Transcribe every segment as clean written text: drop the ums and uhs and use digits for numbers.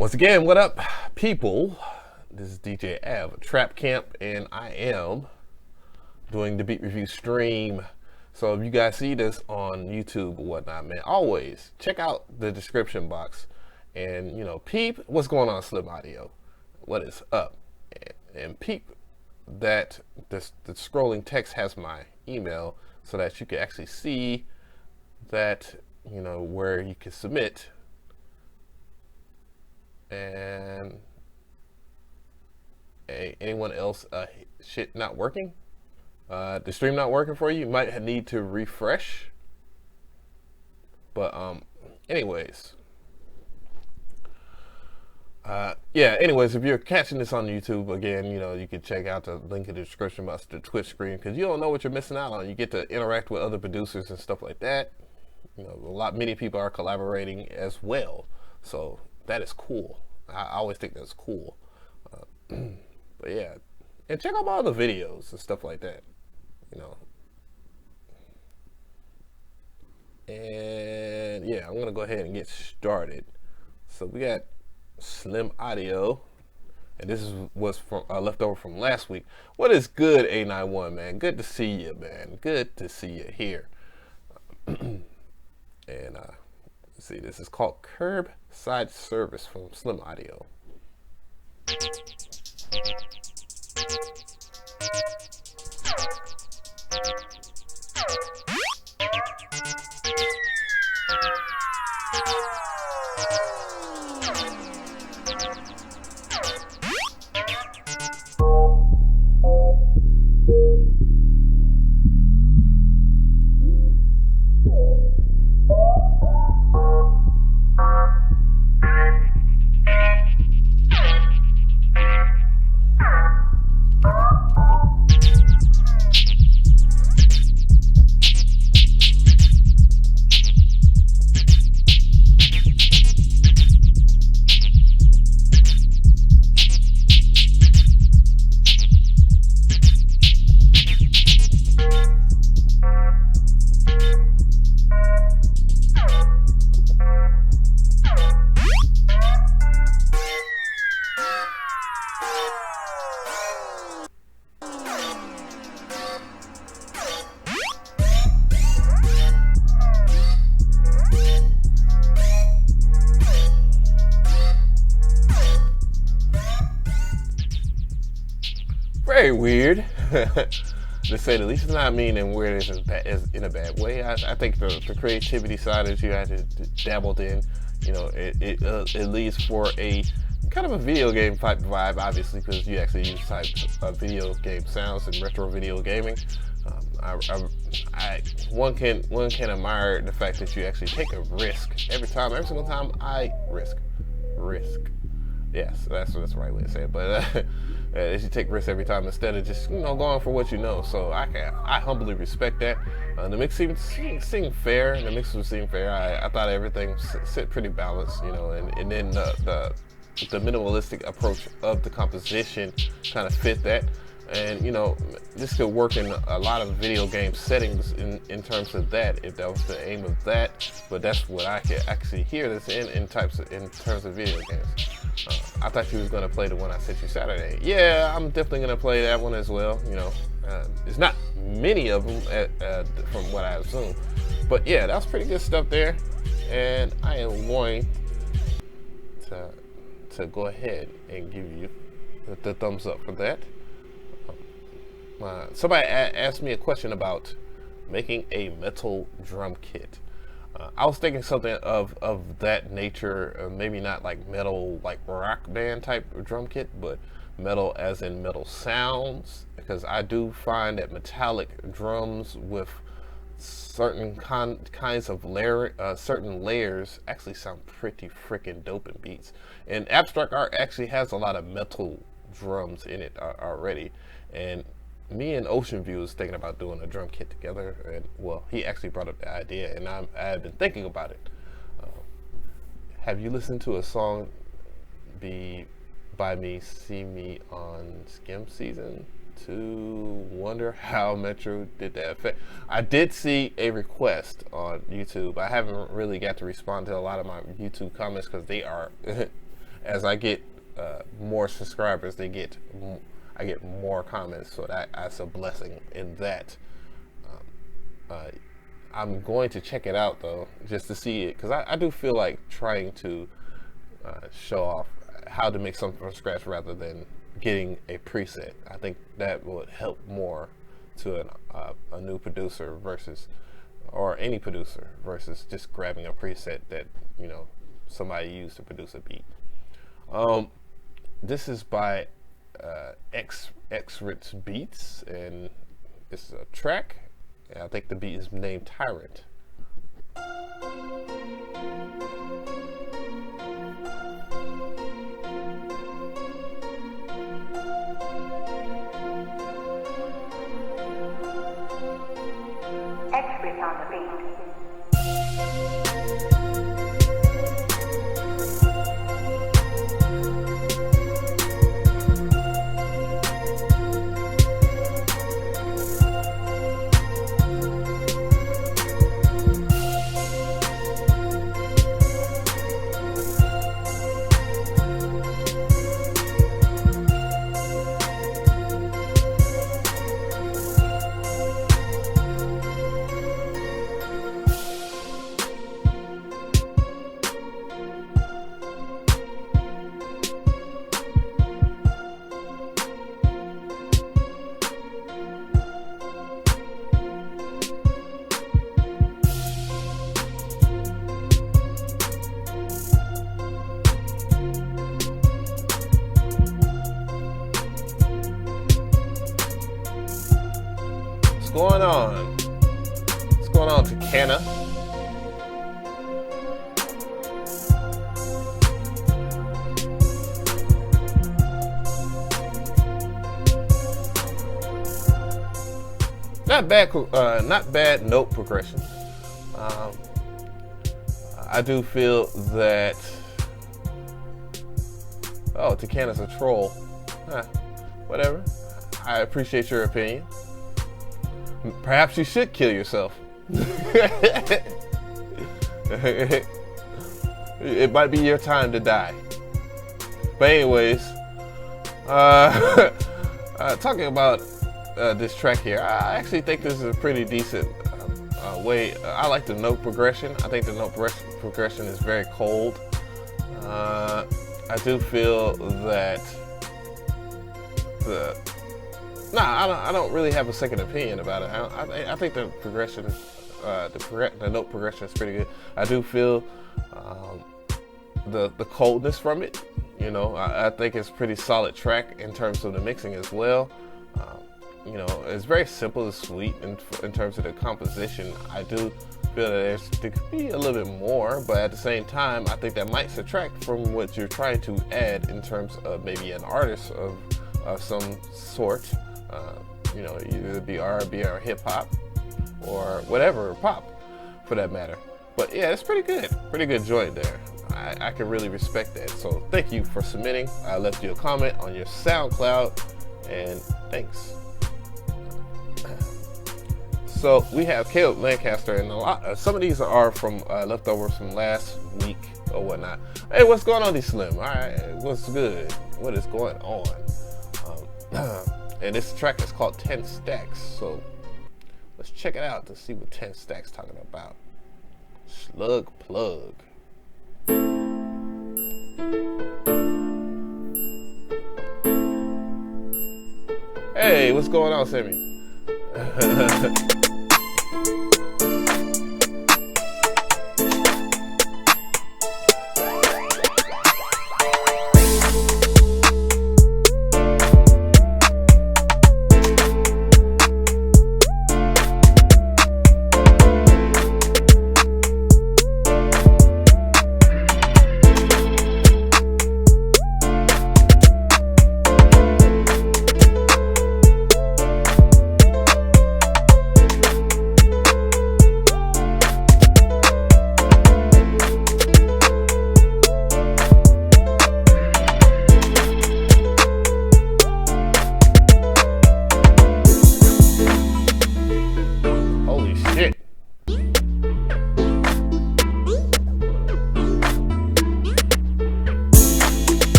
Once again, what up, people? This is DJ Av, Trap Camp, and I am doing the beat review stream. So if you guys see this on YouTube or whatnot, man, always check out the description box and, peep what's going on, Slim Audio. What is up? And peep that the scrolling text has my email so that you can actually see that, where you can submit. And anyone else shit not working, the stream not working for you, you might need to refresh. But anyways, if you're catching this on YouTube, again, you can check out the link in the description box to the Twitch screen, because you don't know what you're missing out on. You get to interact with other producers and stuff like that. Many people are collaborating as well, so that is cool. I always think that's cool. But yeah, and check out my other videos and stuff like that. And yeah, I'm gonna go ahead and get started. So we got Slim Audio, and this was from left over from last week. What is good, A91, man? Good to see you, man. Good to see you here. And let's see, this is called Curbside Service from Slim Audio. Very weird, to say the least. It's not mean and weird as in a bad way. I think the creativity side that you had to dabbled in, it leads for a kind of a video game type vibe, obviously, because you actually use type of video game sounds and retro video gaming. One can admire the fact that you actually take a risk every single time. I risk. Yes, that's the right way to say it. But you take risks every time instead of just going for what you know. So I humbly respect that. The mix seemed fair. The mixes seemed fair. I thought everything sit pretty balanced, and then the minimalistic approach of the composition kind of fit that. And this could work in a lot of video game settings in terms of that, if that was the aim of that. But that's what I could actually hear this in terms of video games. I thought you was gonna play the one I sent you Saturday. Yeah, I'm definitely gonna play that one as well. It's not many of them from what I assume, but yeah, that was pretty good stuff there. And I am going to go ahead and give you the thumbs up for that. Somebody asked me a question about making a metal drum kit. I was thinking something of that nature, maybe not like metal, like rock band type drum kit, but metal as in metal sounds, because I do find that metallic drums with certain kinds of certain layers actually sound pretty freaking dope in beats. And abstract art actually has a lot of metal drums in it already. And me and Ocean View was thinking about doing a drum kit together, and well, he actually brought up the idea, and I've been thinking about it. Have you listened to a song by me, See Me on Skim Season to wonder how Metro did that effect? I did see a request on YouTube. I haven't really got to respond to a lot of my YouTube comments because they are as I get more subscribers, I get more comments, so that's a blessing in that. I'm going to check it out though, just to see it, because I do feel like trying to show off how to make something from scratch rather than getting a preset. I think that would help more to a new producer or any producer versus just grabbing a preset that somebody used to produce a beat. This is by X-Ritz Beats, and it's a track. I think the beat is named Tyrant. X-Ritz on the beat. What's going on, Takana? Not bad note progression. I do feel that. Oh, Takana's a troll. Whatever. I appreciate your opinion. Perhaps you should kill yourself. It might be your time to die. But anyways, talking about this track here, I actually think this is a pretty decent way. I like the note progression. I think the note progression is very cold. I do feel that I don't really have a second opinion about it. I think the progression, the note progression is pretty good. I do feel the coldness from it. I think it's a pretty solid track in terms of the mixing as well. It's very simple and sweet in terms of the composition. I do feel that there could be a little bit more, but at the same time, I think that might subtract from what you're trying to add in terms of maybe an artist of some sort. Either be R&B or hip hop or whatever, pop for that matter. But yeah, it's pretty good joint there. I can really respect that. So thank you for submitting. I left you a comment on your SoundCloud, and thanks. So we have Caleb Lancaster, and some of these are from leftovers from last week or whatnot. Hey, what's going on, D-Slim? All right, what's good? What is going on? And this track is called 10 Stacks. So let's check it out to see what 10 Stacks talking about. Slug plug. Hey, what's going on, Sammy?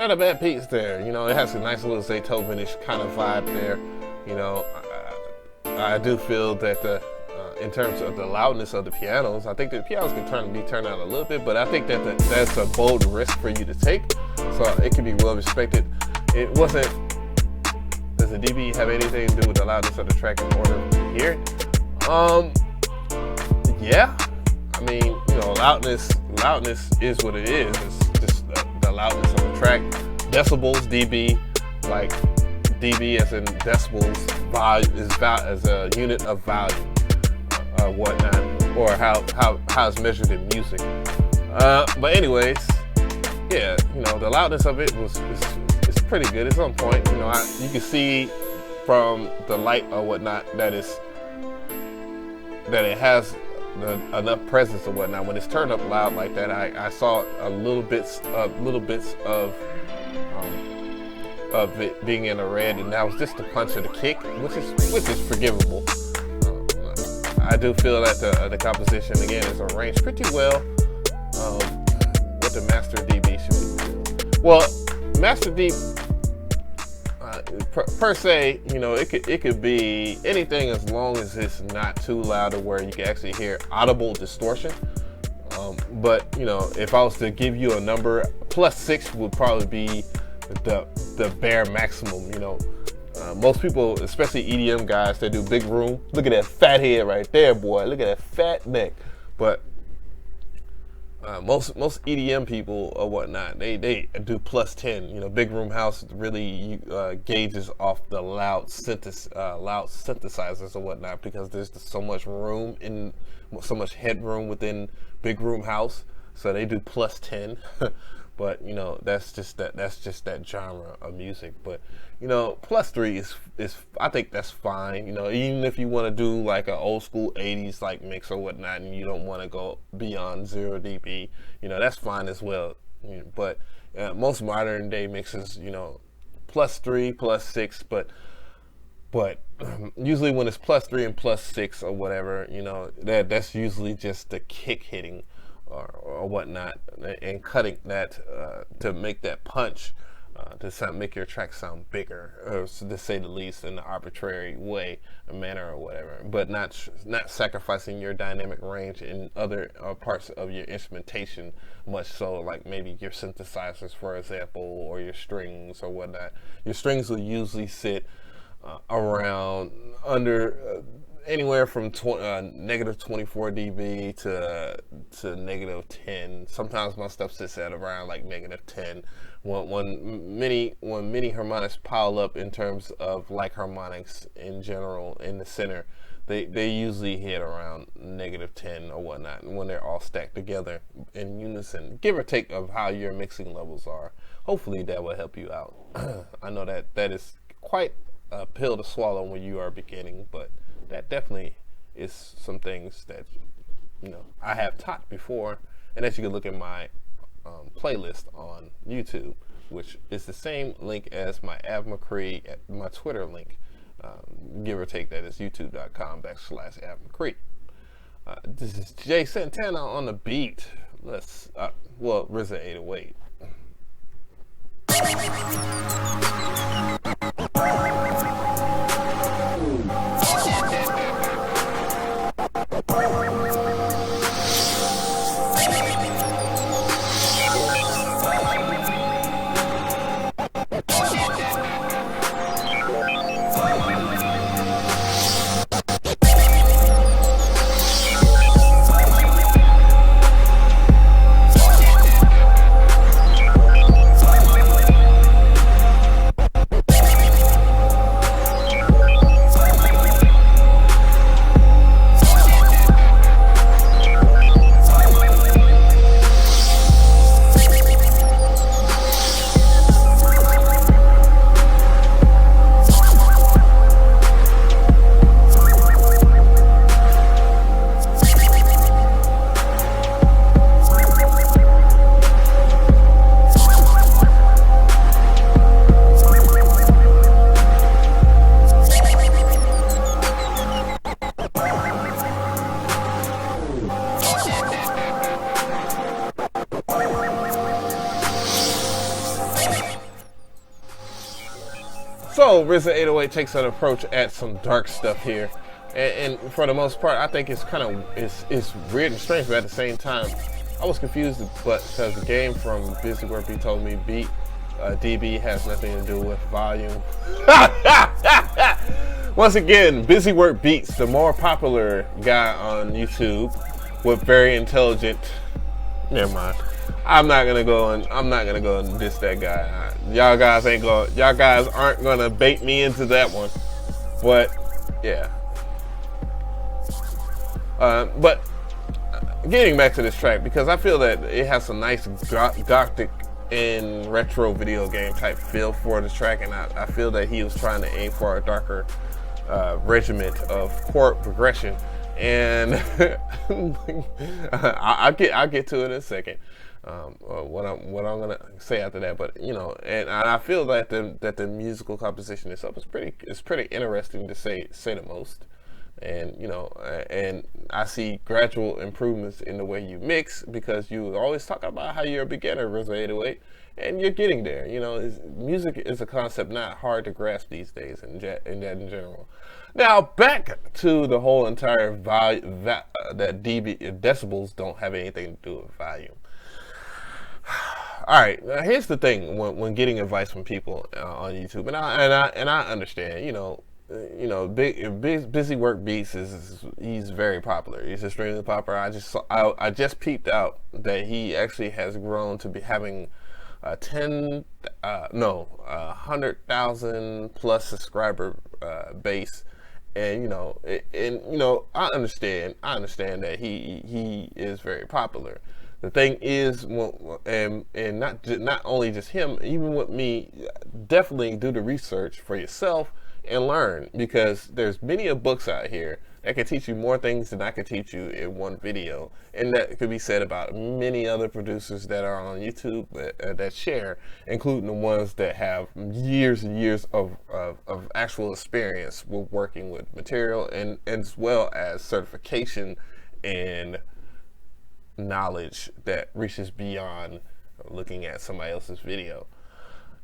not a bad piece there. You know, it has a nice little Zaytovenish kind of vibe there. You know, I do feel that in terms of the loudness of the pianos, I think the pianos can be turned out a little bit, but I think that that's a bold risk for you to take. So it can be well respected. It wasn't. Does the dB have anything to do with the loudness of the track in order to hear it? Yeah. I mean, you know, loudness is what it is. It's just the loudness of the track. Decibels, dB, like dB as in decibels, volume is as a unit of volume, whatnot, or how it's measured in music. But anyways, yeah, you know, the loudness of it it's pretty good. It's on point. You know, you can see from the light or whatnot that it has enough presence or whatnot. When it's turned up loud like that, I saw little bits of it being in a red, and that was just the punch of the kick, which is forgivable. I do feel that the composition again is arranged pretty well. What the master dB should be. Well, master dB per se, you know, it could be anything as long as it's not too loud to where you can actually hear audible distortion. But you know, if I was to give you a number, +6 would probably be the bare maximum. You know, most people, especially EDM guys, they do big room. Look at that fat head right there, boy. Look at that fat neck. But most EDM people or whatnot, they do +10. You know, big room house really gauges off the loud synthesizers or whatnot, because there's so much room in so much headroom within big room house, so they do +10. But you know, that's just that genre of music. But you know, +3 is I think that's fine. You know, even if you want to do like an old school 80s like mix or whatnot, and you don't want to go beyond 0 dB, you know, that's fine as well. You know, but most modern day mixes, you know, +3, +6, but usually when it's +3 and +6 or whatever, you know, that's usually just the kick hitting or whatnot, and cutting that to make that punch to make your track sound bigger, or to say the least, in an arbitrary way, a manner or whatever, but not sacrificing your dynamic range in other parts of your instrumentation, much so like maybe your synthesizers, for example, or your strings or whatnot. Your strings will usually sit around under anywhere from -24 dB to -10. Sometimes my stuff sits at around like -10. When many harmonics pile up in terms of like harmonics in general in the center, they usually hit around -10 or whatnot, when they're all stacked together in unison, give or take of how your mixing levels are. Hopefully that will help you out. I know that is quite a pill to swallow when you are beginning, but that definitely is some things that, you know, I have taught before, and that you can look at my playlist on YouTube, which is the same link as my avemcree, my Twitter link, give or take. That is youtube.com/avemcree. This is Jay Santana on the beat. Let's RZA 808. So RZA808 takes an approach at some dark stuff here, and for the most part, I think it's kind of it's weird and strange, but at the same time, I was confused, but because the game from Busy Work Beat told me beat DB has nothing to do with volume. Once again, Busy Work Beats, the more popular guy on YouTube, with very intelligent. Never mind. I'm not gonna go and diss that guy. Y'all guys aren't gonna bait me into that one. But yeah. But getting back to this track, because I feel that it has some nice gothic and retro video game type feel for the track, and I feel that he was trying to aim for a darker regiment of chord progression. And I'll get to it in a second. What I'm gonna say after that, but you know, and I feel that the musical composition itself is pretty interesting to say the most. And you know, and I see gradual improvements in the way you mix, because you always talk about how you're a beginner, RZA808, and you're getting there. You know, music is a concept not hard to grasp these days, in general. Now back to the whole entire that decibels don't have anything to do with volume. All right, now here's the thing: when getting advice from people on YouTube, and I understand, Busy Work Beats he's very popular. He's extremely popular. I just peeped out that he actually has grown to be having 100,000 plus subscriber base, and I understand that he is very popular. The thing is, and not only just him, even with me, definitely do the research for yourself and learn, because there's many books out here that can teach you more things than I could teach you in one video, and that could be said about many other producers that are on YouTube that share, including the ones that have years and years of actual experience with working with material, and as well as certification and knowledge that reaches beyond looking at somebody else's video.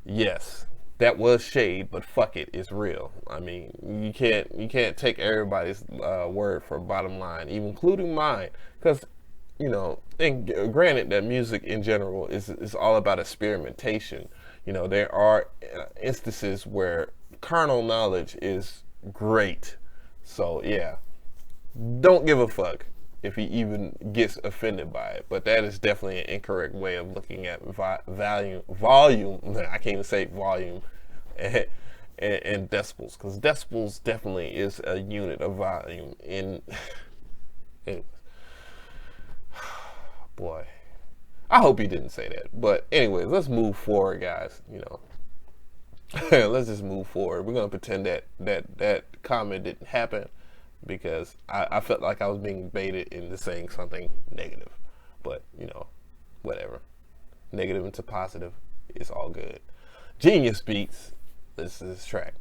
Yes, that was shade, but fuck it, it's real. I mean, you can't take everybody's word for bottom line, even including mine, because and granted that music in general is all about experimentation. There are instances where carnal knowledge is great, so yeah, don't give a fuck if he even gets offended by it. But that is definitely an incorrect way of looking at volume. I can't even say volume and decibels, because decibels definitely is a unit of volume. Boy, I hope he didn't say that. But anyways, let's move forward, guys. Let's just move forward. We're gonna pretend that comment didn't happen, because I felt like I was being baited into saying something negative. But, whatever. Negative into positive, it's all good. Genius Beats, this is this track.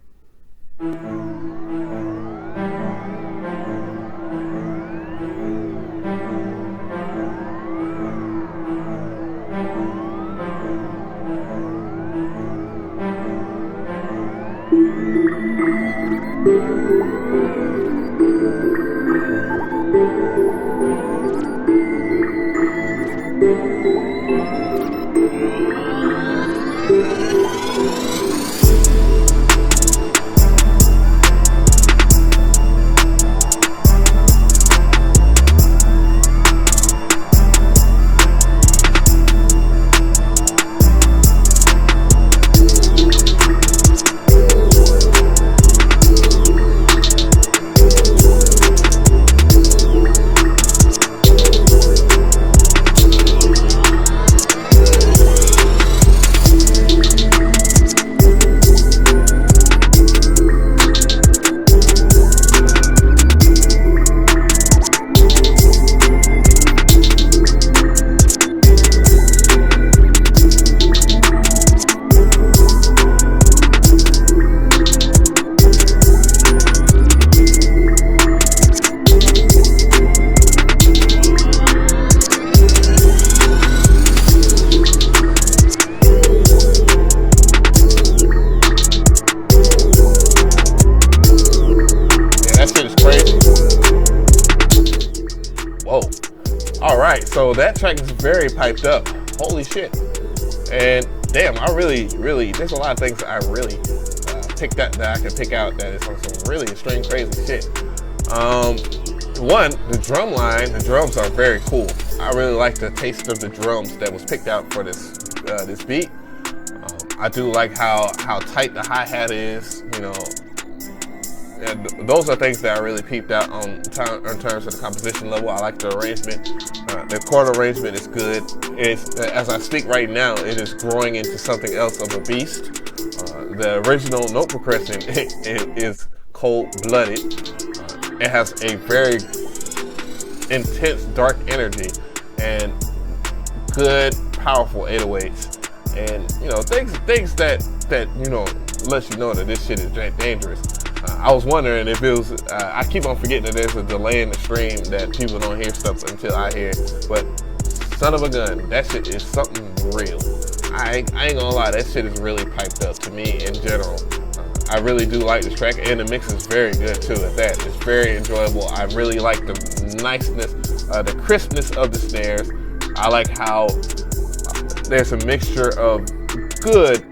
So that track is very piped up. Holy shit. And damn, I really, there's a lot of things I really picked up that I can pick out that is on some really extreme crazy shit. One, the drum line, the drums are very cool. I really like the taste of the drums that was picked out for this beat. I do like how tight the hi-hat is, you know. And those are things that I really peeped out in terms of the composition level. I like the arrangement. The chord arrangement is good. As I speak right now, it is growing into something else of a beast. The original note progression is cold-blooded. It has a very intense, dark energy and good, powerful 808s. And you know, things that you know lets you know that this shit is dangerous. I was wondering if it was. I keep on forgetting that there's a delay in the stream that people don't hear stuff until I hear it. But son of a gun, that shit is something real. I ain't gonna lie, that shit is really piped up to me in general. I really do like this track, and the mix is very good too at that. It's very enjoyable. I really like the niceness, the crispness of the snares. I like how there's a mixture of good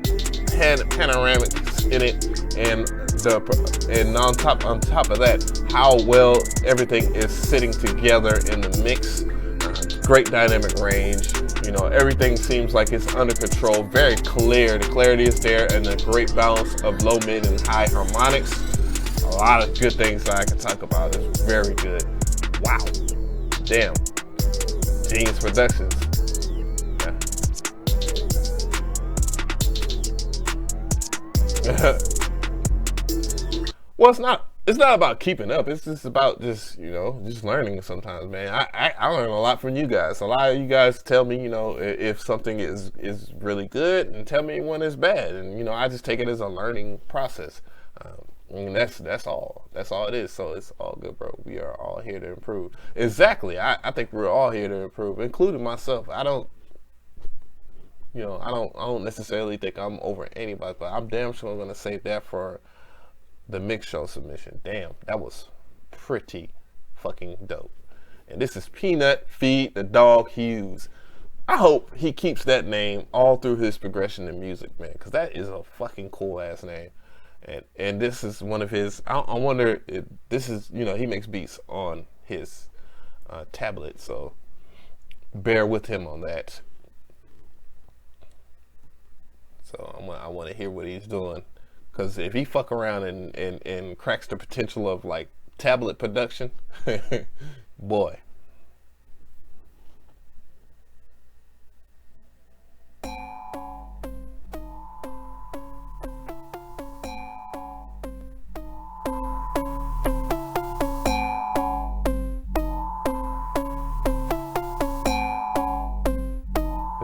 panoramics in it, and on top of that, how well everything is sitting together in the mix. Great dynamic range. You know, everything seems like it's under control, very clear. The clarity is there, and the great balance of low, mid, and high harmonics. A lot of good things that I can talk about. It's very good. Wow. Damn. Genius Productions. Yeah. Well, it's not about keeping up. It's just about just learning sometimes, man. I learn a lot from you guys. A lot of you guys tell me, you know, if something is really good, and tell me when it's bad. And, you know, I just take it as a learning process. And that's all it is. So it's all good, bro. We are all here to improve. Exactly. I think we're all here to improve, including myself. I don't necessarily think I'm over anybody, but I'm damn sure gonna save that for the mix show submission. Damn, that was pretty fucking dope. And this is Peanut Feed the Dog Hughes. I hope he keeps that name all through his progression in music, man, because that is a fucking cool ass name. And this is one of his. I wonder if this is, you know, he makes beats on his tablet, so bear with him on that. So I want to hear what he's doing. Because if he fuck around and cracks the potential of like tablet production, boy.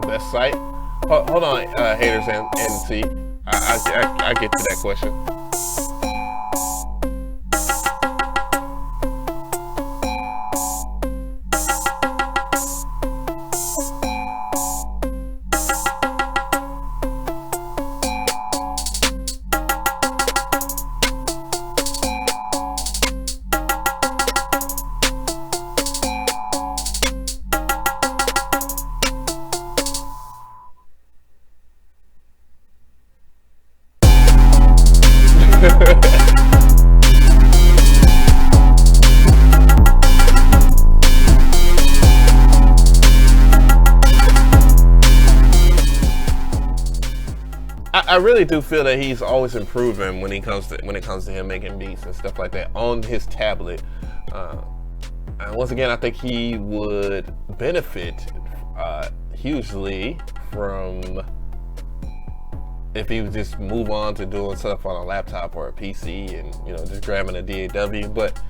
The best site? Hold on, haters and see. I get to that question. I really do feel that he's always improving when it comes to him making beats and stuff like that on his tablet. And once again, I think he would benefit hugely from if he would just move on to doing stuff on a laptop or a PC and, you know, just grabbing a DAW. But,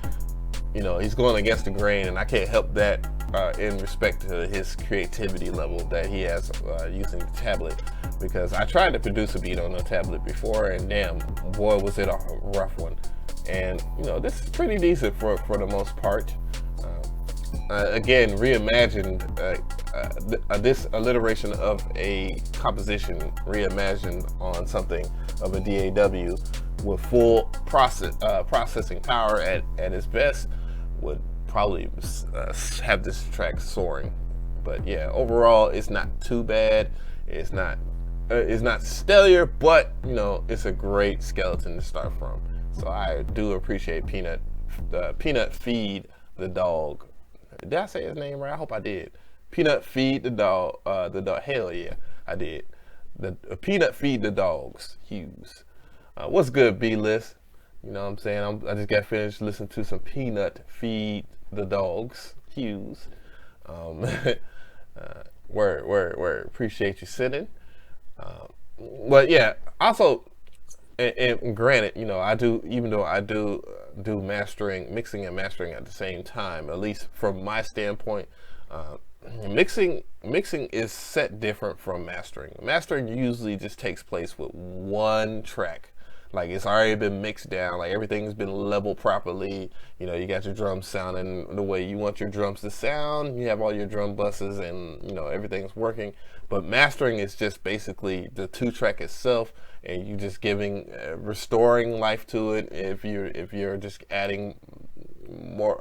you know, he's going against the grain, and I can't help that in respect to his creativity level that he has using the tablet. Because I tried to produce a beat on a tablet before, and damn, boy, was it a rough one. And, you know, this is pretty decent for the most part. Again, reimagined, this alliteration of a composition reimagined on something of a DAW with full processing power at its best would probably have this track soaring But yeah, overall, it's not too bad. It's not stellar, but you know, it's a great skeleton to start from. So I do appreciate Peanut Feed the Dog. Did I say his name right? I hope I did. Peanut Feed the Dog. The dog. Hell yeah, I did. The Peanut Feed the Dogs. Hughes. What's good, B-List? You know what I'm saying? I just got finished listening to some Peanut Feed the Dogs. Hughes. Word. Appreciate you sitting. But yeah, also, and granted, you know, even though I do mixing and mastering at the same time, at least from my standpoint, mixing is set different from mastering. Mastering usually just takes place with one track. Like, it's already been mixed down, like everything's been leveled properly. You know, you got your drums sounding the way you want your drums to sound. You have all your drum buses, and you know, everything's working. But mastering is just basically the 2-track itself, and you just restoring life to it. If you're just adding more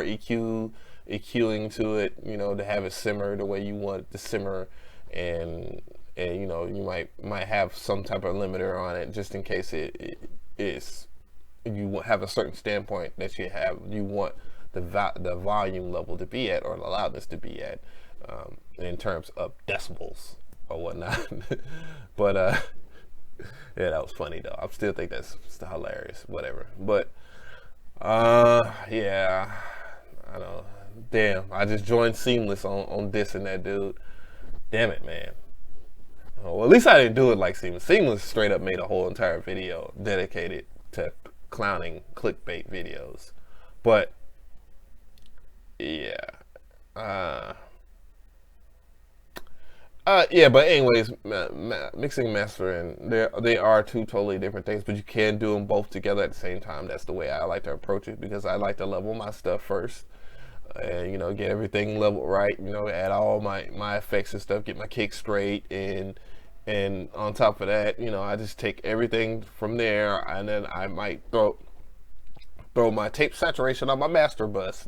EQing to it, you know, to have it simmer the way you want it to simmer, and you know, you might have some type of limiter on it just in case it is, you have a certain standpoint that you want the volume level to be at, or the loudness to be at, in terms of decibels or whatnot. But yeah, that was funny though. I still think that's hilarious. Whatever. But yeah, I know. Damn, I just joined Seamless on dissing that dude. Damn it, man. Well, at least I didn't do it like Seamless. Seamless straight up made a whole entire video dedicated to clowning clickbait videos. But yeah, yeah. But anyways, mixing and mastering, they are two totally different things. But you can do them both together at the same time. That's the way I like to approach it, because I like to level my stuff first. And you know, get everything leveled right, you know, add all my effects and stuff, get my kick straight, and on top of that, you know, I just take everything from there, and then I might throw my tape saturation on my master bus.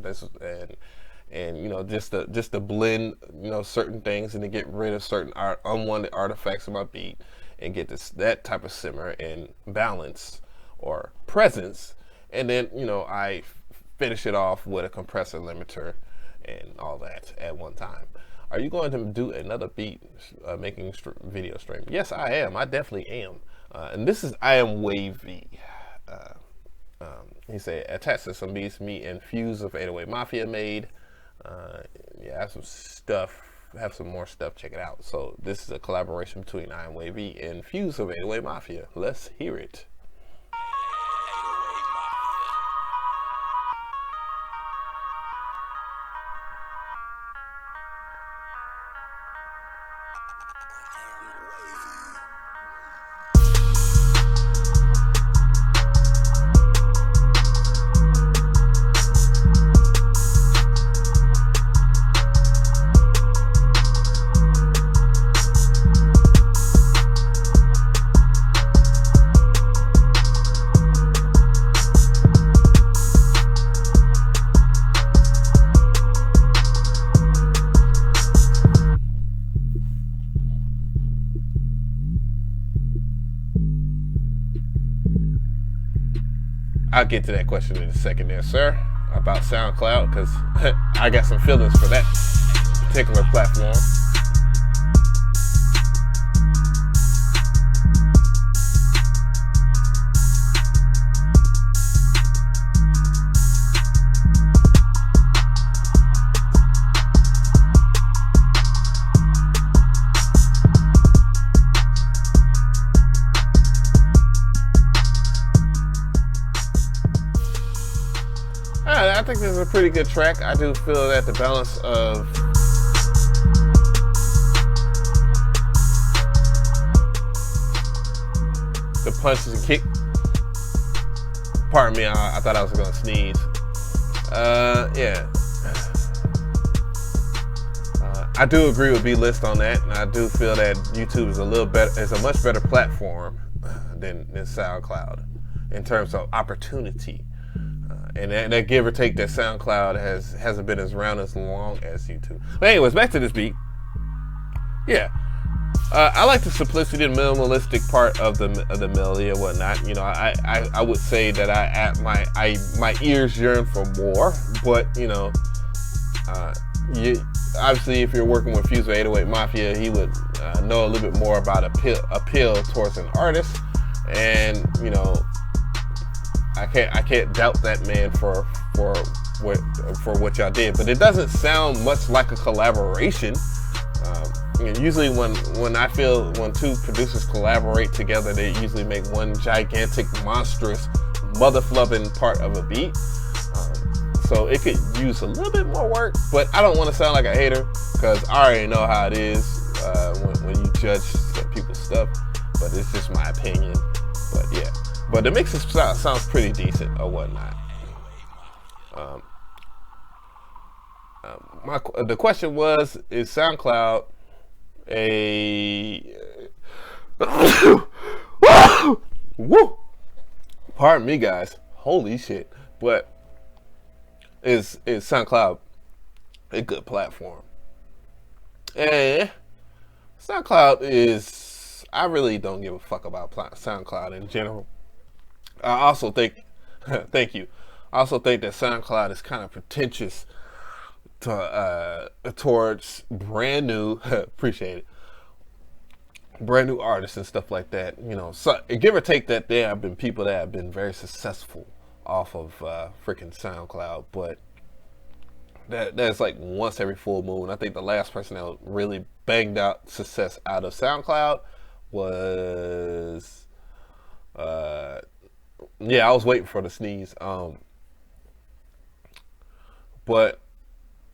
And you know, just to blend, you know, certain things, and to get rid of certain unwanted artifacts of my beat, and get that type of simmer and balance or presence. And then, you know, I finish it off with a compressor limiter and all that at one time. Are you going to do another beat making video stream? Yes, I am. I definitely am. And this is I Am Wavy. He said, attached to some beats, me and Fuse of 808 Mafia made. Yeah, I have some stuff. Have some more stuff. Check it out. So this is a collaboration between I Am Wavy and Fuse of 808 Mafia. Let's hear it. I'll get to that question in a second there, sir, about SoundCloud, because I got some feelings for that particular platform. I think this is a pretty good track. I do feel that the balance of the punches and kick. Pardon me, I thought I was gonna sneeze. Yeah. I do agree with B-List on that, and I do feel that YouTube is a much better platform than SoundCloud in terms of opportunity. and that give or take that SoundCloud hasn't been around as long as YouTube. But anyways, back to this beat. Yeah, I like the simplicity and minimalistic part of the melody and whatnot. You know, I would say that my ears yearn for more, but you know, obviously if you're working with Fuse 808 Mafia, he would know a little bit more about appeal towards an artist, and you know, I can't doubt that man for what y'all did, but it doesn't sound much like a collaboration. Usually when I feel when two producers collaborate together, they usually make one gigantic, monstrous, motherflubbing part of a beat. So it could use a little bit more work, but I don't want to sound like a hater because I already know how it is when you judge people's stuff. But it's just my opinion. But yeah, but the mix sounds pretty decent or whatnot. The question was, is SoundCloud woo, pardon me guys, holy shit, but is SoundCloud a good platform? And SoundCloud is, I really don't give a fuck about SoundCloud in general. I also think thank you, I also think that SoundCloud is kind of pretentious towards brand new appreciate it, brand new artists and stuff like that. You know, so give or take that there have been people that have been very successful off of freaking SoundCloud, but that's like once every full moon. I think the last person that really banged out success out of SoundCloud was yeah, I was waiting for the sneeze. But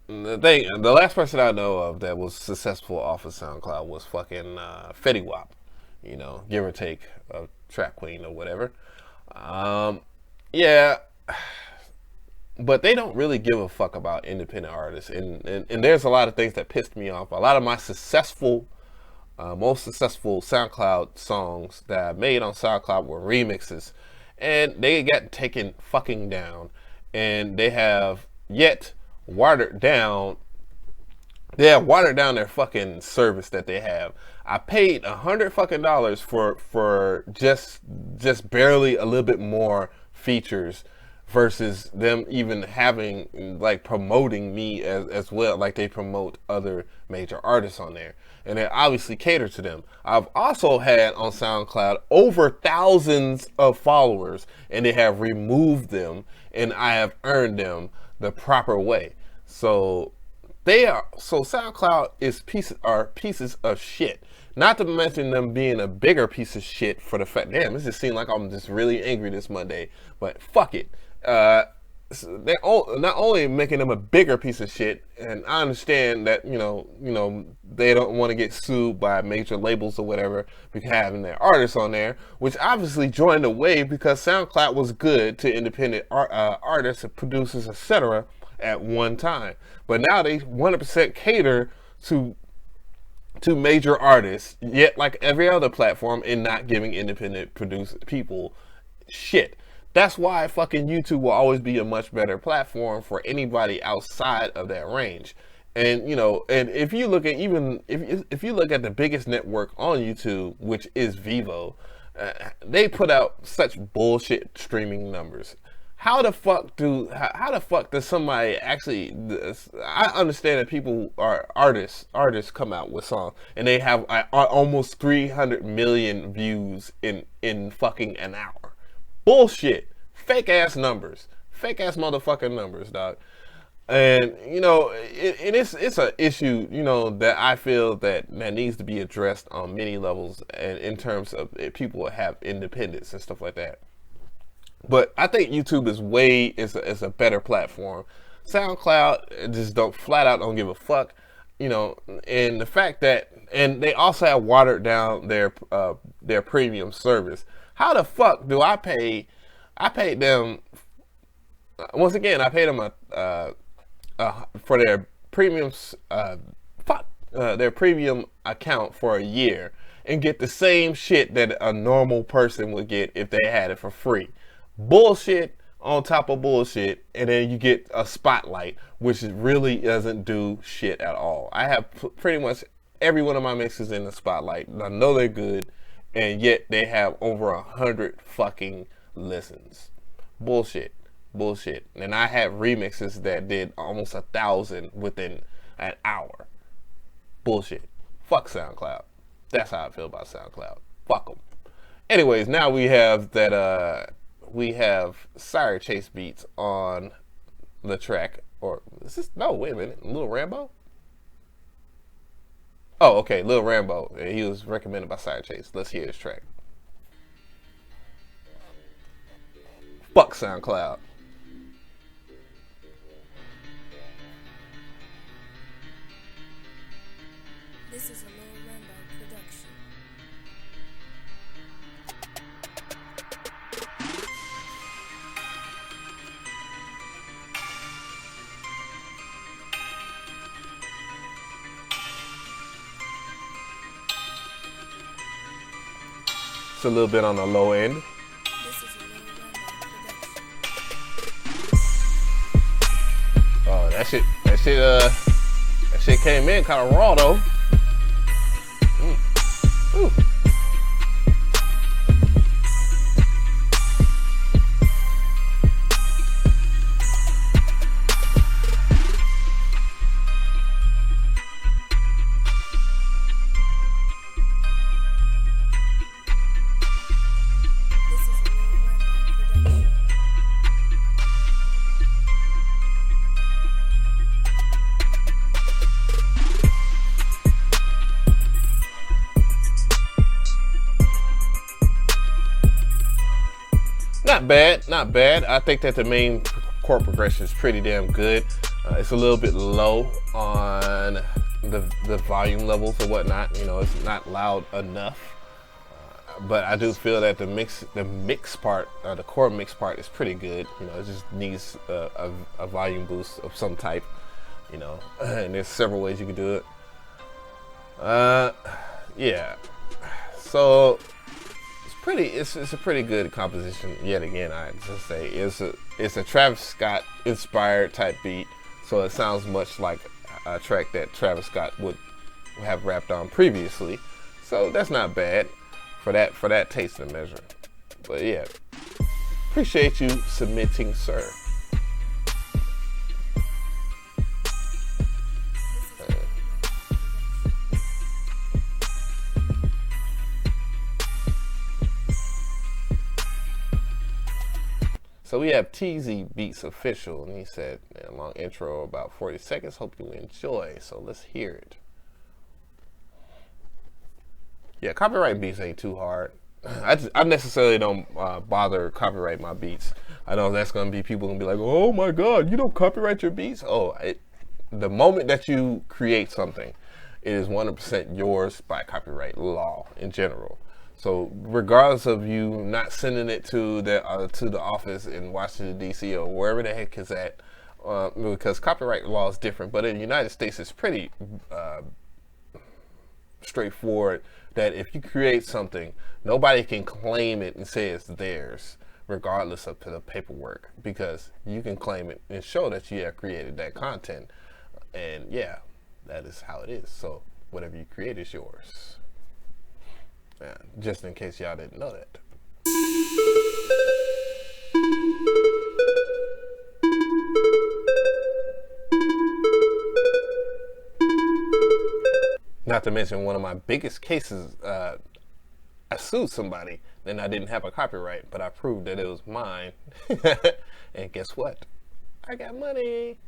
the last person I know of that was successful off of SoundCloud was fucking Fetty Wap, you know, give or take a track queen or whatever. Yeah, but they don't really give a fuck about independent artists, and there's a lot of things that pissed me off. A lot of my most successful SoundCloud songs that I made on SoundCloud were remixes, and they got taken fucking down, and they have yet watered down their fucking service that they have. I paid $100 fucking for just barely a little bit more features versus them even having, like, promoting me as well, like they promote other major artists on there, and they obviously cater to them. I've also had on SoundCloud over thousands of followers, and they have removed them, and I have earned them the proper way. So SoundCloud are pieces of shit. Not to mention them being a bigger piece of shit for the fact, damn, it just seemed like I'm just really angry this Monday, but fuck it. They're not only making them a bigger piece of shit, and I understand that, you know, they don't want to get sued by major labels or whatever because having their artists on there, which obviously joined the wave because SoundCloud was good to independent artists and producers, etc. at one time. But now they 100% cater to major artists, yet like every other platform, and not giving independent people shit. That's why fucking YouTube will always be a much better platform for anybody outside of that range. And you know, and if you look at if you look at the biggest network on YouTube, which is Vivo, they put out such bullshit streaming numbers. How the fuck does somebody actually? I understand that people are artists come out with songs and they have almost 300 million views in fucking an hour. Bullshit, fake ass numbers, fake ass motherfucking numbers, dog. And you know, it's an issue, you know, that I feel that needs to be addressed on many levels, and in terms of people have independence and stuff like that. But I think YouTube is a better platform. SoundCloud just flat out don't give a fuck, you know. And the fact that, and they also have watered down their premium service. How the fuck do I pay? I paid them once again. I paid them for their premiums. Their premium account for a year and get the same shit that a normal person would get if they had it for free. Bullshit on top of bullshit, and then you get a spotlight, which really doesn't do shit at all. I have pretty much every one of my mixes in the spotlight. I know they're good, and yet they have over 100 fucking listens. Bullshit. And I have remixes that did almost 1,000 within an hour. Bullshit. Fuck SoundCloud. That's how I feel about SoundCloud. Fuck them. Anyways, now we have that, we have Sire Chase beats on the track. Or, is this, no, wait a minute. Lil Rambo? Oh, okay, Lil Rambo. He was recommended by Sire Chase. Let's hear his track. Fuck SoundCloud. This is a Lil Rambo production. It's a little bit on the low end. This is a Lil Rambo production. Oh, that shit came in kind of raw though. Ooh. This is a Lil Rambo production. Not bad. I think that the main chord progression is pretty damn good. It's a little bit low on the volume levels or whatnot. You know, it's not loud enough. But I do feel that the mix part, the core mix part is pretty good. You know, it just needs a volume boost of some type. You know, and there's several ways you can do it. Yeah. So it's a pretty good composition yet again. I just say it's a Travis Scott inspired type beat, so it sounds much like a track that Travis Scott would have rapped on previously. So that's not bad for that taste and measure. But yeah, appreciate you submitting, sir. So we have TZ Beats Official, and he said, a long intro, about 40 seconds. Hope you enjoy. So let's hear it. Yeah, copyright beats ain't too hard. I necessarily don't bother copyright my beats. I know that's gonna be people gonna be like, oh my God, you don't copyright your beats? Oh, the moment that you create something, it is 100% yours by copyright law in general. So regardless of you not sending it to the office in Washington D.C. or wherever the heck is at, because copyright law is different, but in the United States it's pretty straightforward that if you create something, nobody can claim it and say it's theirs, regardless of the paperwork, because you can claim it and show that you have created that content, and yeah, that is how it is. So whatever you create is yours. Yeah, just in case y'all didn't know that. Not to mention one of my biggest cases, I sued somebody and I didn't have a copyright, but I proved that it was mine. And guess what? I got money.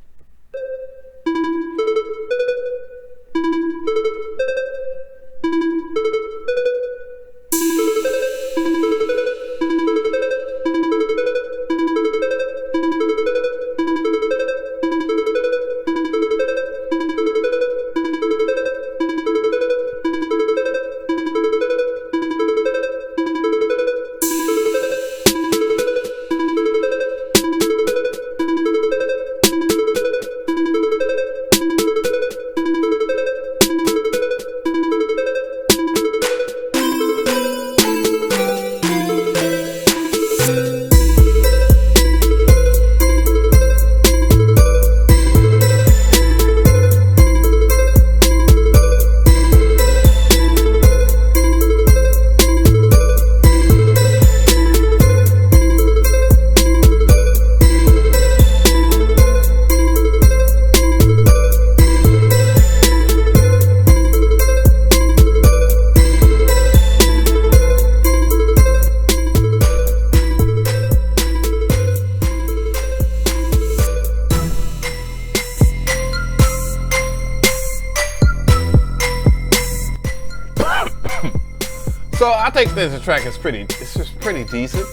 think that the track is it's just pretty decent.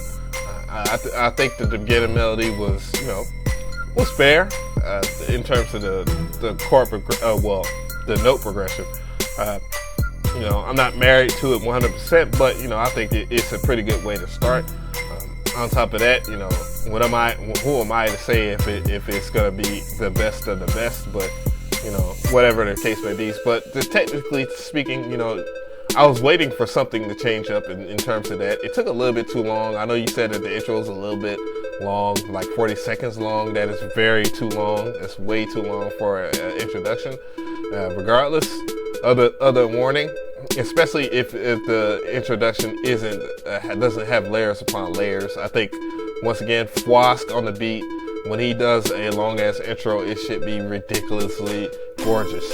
I think that the beginning melody was, was fair in terms of the chord, the note progression. I'm not married to it 100%, but I think it's a pretty good way to start. On top of that, who am I to say if it's gonna be the best of the best? But whatever the case may be. But technically speaking, I was waiting for something to change up in terms of that. It took a little bit too long. I know you said that the intro was a little bit long, like 40 seconds long. That is very too long. It's way too long for an introduction. Regardless of the warning, especially if the introduction doesn't have layers upon layers. I think once again, Fwask on the beat, when he does a long ass intro, it should be ridiculously gorgeous.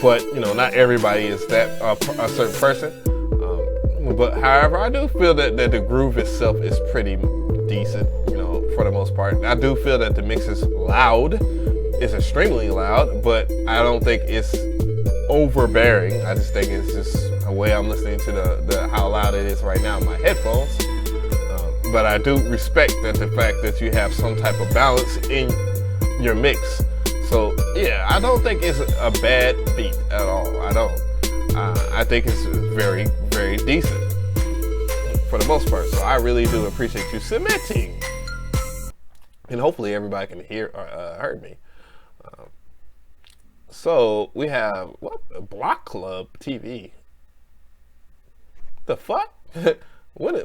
But not everybody is that a certain person. But however, I do feel that the groove itself is pretty decent. For the most part, I do feel that the mix is loud. It's extremely loud, but I don't think it's overbearing. I just think it's just a way I'm listening to the how loud it is right now in my headphones. But I do respect the fact that you have some type of balance in your mix. So yeah, I don't think it's a bad beat at all. I don't. I think it's very, very decent for the most part. So I really do appreciate you submitting, and hopefully everybody can heard me. So we have Block Club TV. The fuck?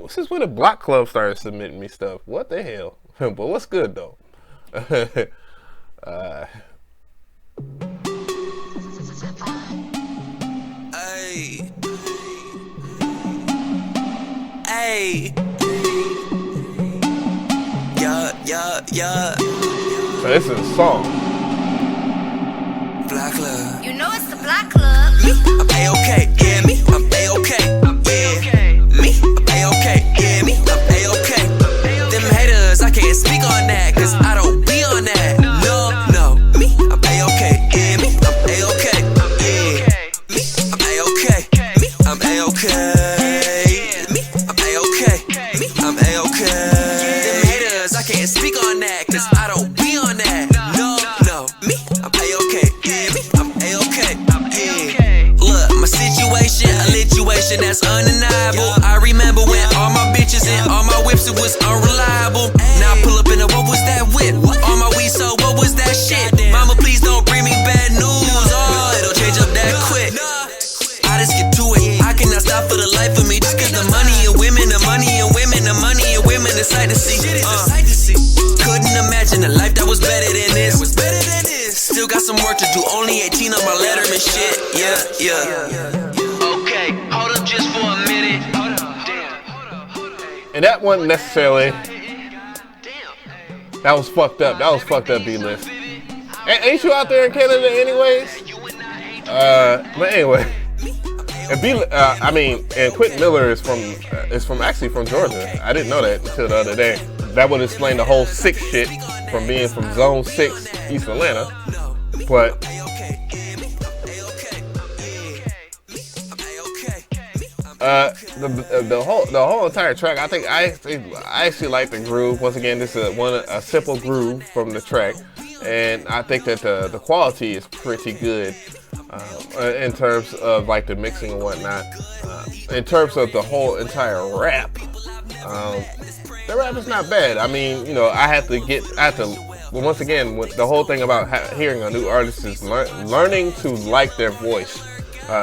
Since when did Block Club started submitting me stuff? What the hell? But what's good though? Hey. Yeah. So this is a song. Black Club. You know it's the Black Club. Me, I'm A-okay. Yeah, me, I'm A-okay. Yeah. Me, I'm A-okay. Yeah, me, I'm A-okay. Them haters, I can't speak on that, cause I don't be on that. No. Me, I'm A-okay. Yeah, me, I'm A-okay. Yeah. Me, I'm A-okay. Me, I'm A-okay. Me, I'm A-okay. Me, I'm A-okay. Them haters, I can't speak on that, cause I don't be on that. No. Me, I'm A-okay. Yeah, me, I'm A-okay. Yeah. Look, my situation, a lituation that's undeniable. I remember when all my bitches and all my whips, it was unreliable. Now I pull up in a, what was that whip? All my weed, so what was that shit? Mama, please don't bring me bad news. Oh, it'll change up that quick. I just get to it. I cannot stop for the life of me. Just cause the money and women, the money and women, the money and women, the sight to see. Couldn't imagine a life that was better than this. Still got some work to do. Only 18 on my letterman shit. Yeah. Okay, hold up just for a minute. And that wasn't necessarily. That was fucked up. That was fucked up, B-list. Ain't you out there in Canada, anyways? But anyway. And Quentin Miller is actually from Georgia. I didn't know that until the other day. That would explain the whole 6 shit from being from Zone 6, East Atlanta. But the whole entire track, I think I actually like the groove. Once again, this is a simple groove from the track, and I think that the quality is pretty good in terms of like the mixing and whatnot. In terms of the whole entire rap, the rap is not bad. I mean, once again, the whole thing about hearing a new artist is learning to like their voice.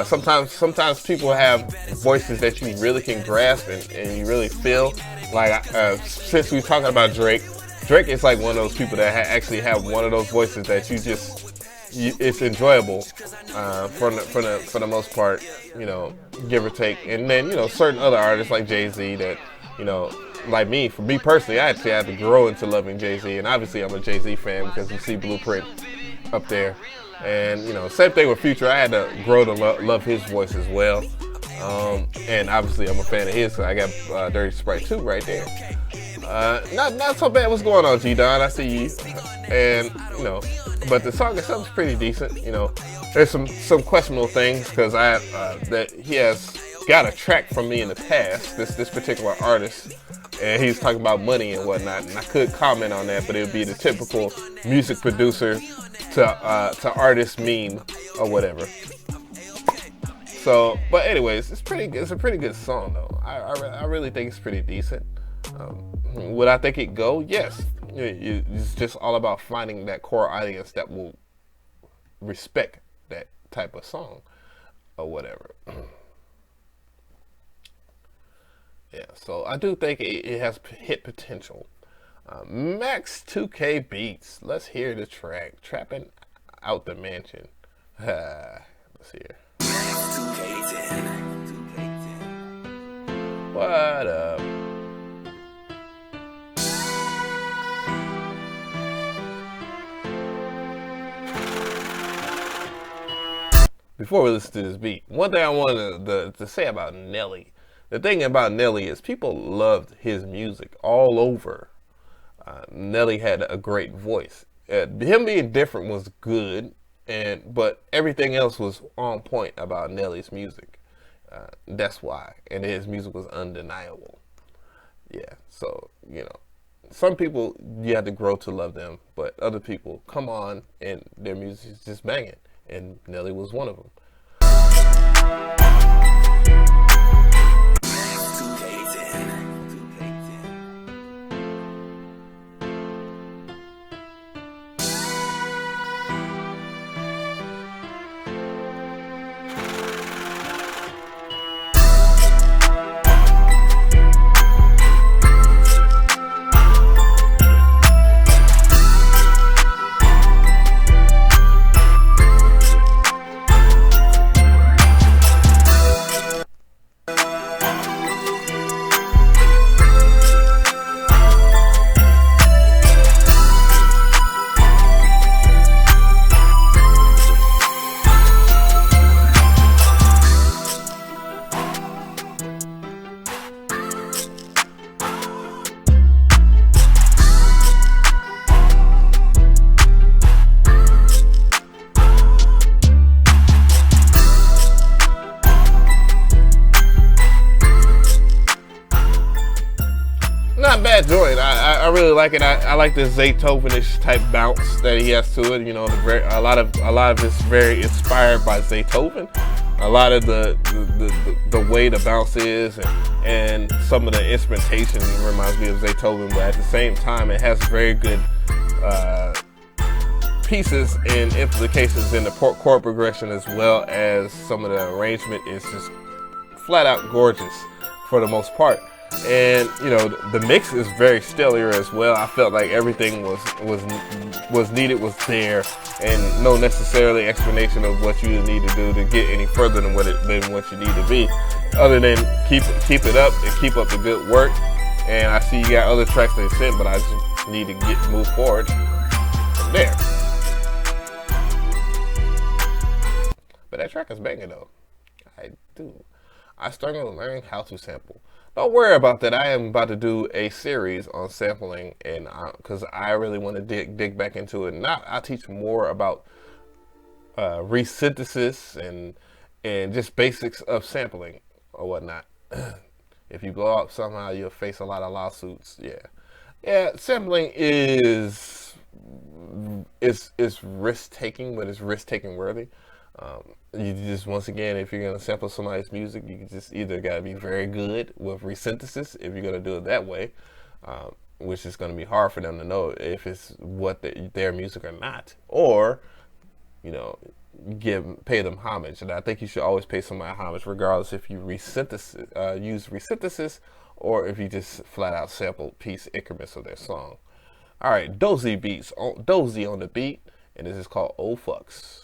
Sometimes people have voices that you really can grasp and you really feel. Like since we're talking about Drake is like one of those people that actually have one of those voices that it's enjoyable for the most part, give or take. And then certain other artists like Jay-Z that like me, for me personally, I actually had to grow into loving Jay-Z, and obviously I'm a Jay-Z fan because you see Blueprint up there. And same thing with Future. I had to grow to love his voice as well. And obviously I'm a fan of his, so I got Dirty Sprite 2 right there. Not so bad. What's going on, G-Don? I see you. And but the song itself is pretty decent. There's some questionable things because that he has got a track from me in the past, this particular artist, and he's talking about money and whatnot, and I could comment on that, but it would be the typical music producer to artist meme or whatever. So, but anyways, it's a pretty good song though. I really think it's pretty decent. Would I think it go? Yes. It's just all about finding that core audience that will respect that type of song or whatever. Yeah, so I do think it has hit potential. Max 2K Beats. Let's hear the track. Trapping Out the Mansion. Let's hear. What up? Before we listen to this beat, one thing I wanted to say about Nelly. The thing about Nelly is people loved his music all over. Nelly had a great voice. Him being different was good, but everything else was on point about Nelly's music. That's why. And his music was undeniable. Yeah, so, some people, you have to grow to love them, but other people come on and their music is just banging. And Nelly was one of them. Not bad joint. I really like it. I like the Zaytoven-ish type bounce that he has to it. A lot of it's very inspired by Zaytoven. A lot of the way the bounce is and some of the instrumentation reminds me of Zaytoven, but at the same time it has very good pieces and implications in the chord progression, as well as some of the arrangement is just flat out gorgeous for the most part. And the mix is very stellar as well. I felt like everything was needed was there, and no necessarily explanation of what you need to do to get any further than what you need to be, other than keep it up and keep up the good work. And I see you got other tracks they sent, but I just need to move forward from there. But that track is banging though. I started learning how to sample. Don't worry about that. I am about to do a series on sampling, and because I really want to dig back into it. Now I'll teach more about resynthesis and just basics of sampling or whatnot. If you blow up somehow, you'll face a lot of lawsuits. Yeah. Sampling is risk taking, but it's risk taking worthy. You just, once again, if you're going to sample somebody's music, you just either got to be very good with resynthesis if you're going to do it that way, which is going to be hard for them to know if it's what their music or not, or pay them homage. And I think you should always pay somebody homage, regardless if you use resynthesis or if you just flat out sample piece increments of their song. All right, Dozy on the beat, and this is called Old Fucks.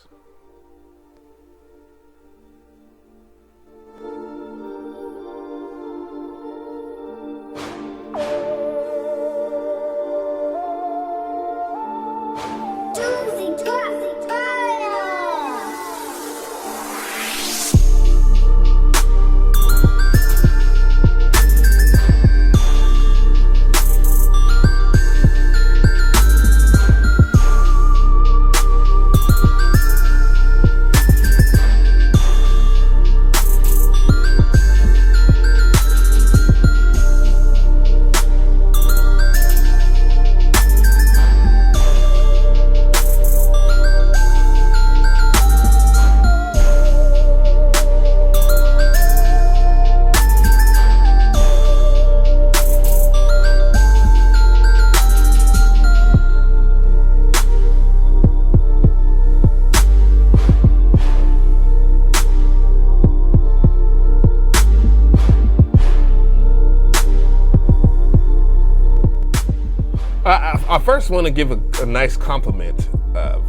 I first want to give a nice compliment of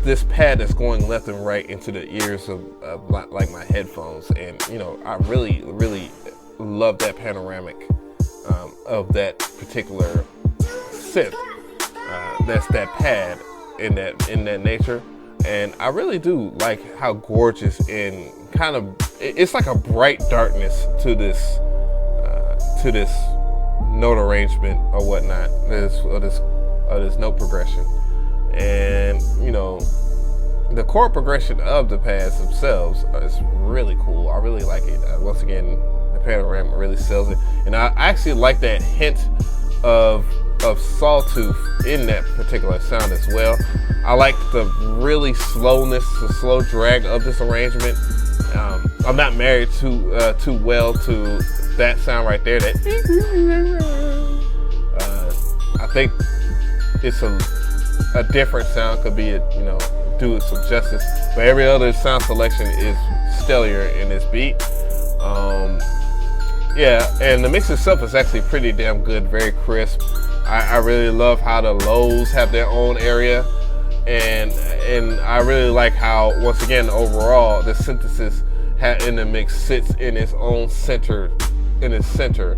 this pad that's going left and right into the ears of like my headphones, and I really love that panoramic of that particular synth. That's that pad in that nature, and I really do like how gorgeous and kind of it's like a bright darkness to this note arrangement or whatnot, this note progression. And the chord progression of the pads themselves is really cool. I really like it. Once again, the panorama really sells it, and I actually like that hint of sawtooth in that particular sound as well. I like the really slowness, the slow drag of this arrangement. I'm not married too well to that sound right there. That I think it's a different sound, could be do it some justice, but every other sound selection is stellar in this beat. Yeah, and the mix itself is actually pretty damn good, very crisp. I really love how the lows have their own area, and I really like how, once again, overall the synthesis in the mix sits in its own center, in its center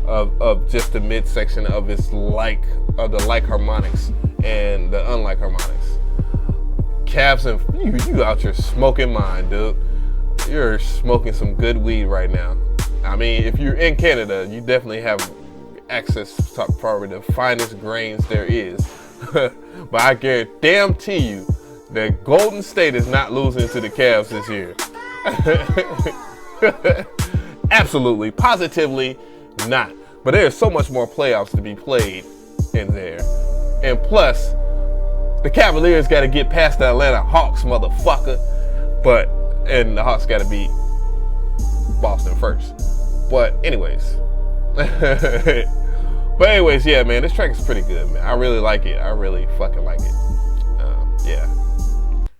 of just the midsection of its the like harmonics and the unlike harmonics. Cabs, and you out here smoking mine, dude. You're smoking some good weed right now. I mean, if you're in Canada, you definitely have access to probably the finest grains there is. But I guarantee you that Golden State is not losing to the Cavs this year. Absolutely, positively not. But there's so much more playoffs to be played in there. And plus, the Cavaliers got to get past the Atlanta Hawks, motherfucker. And the Hawks got to beat Boston first. But anyways, yeah, man, this track is pretty good, man. I really like it. I really fucking like it. Yeah,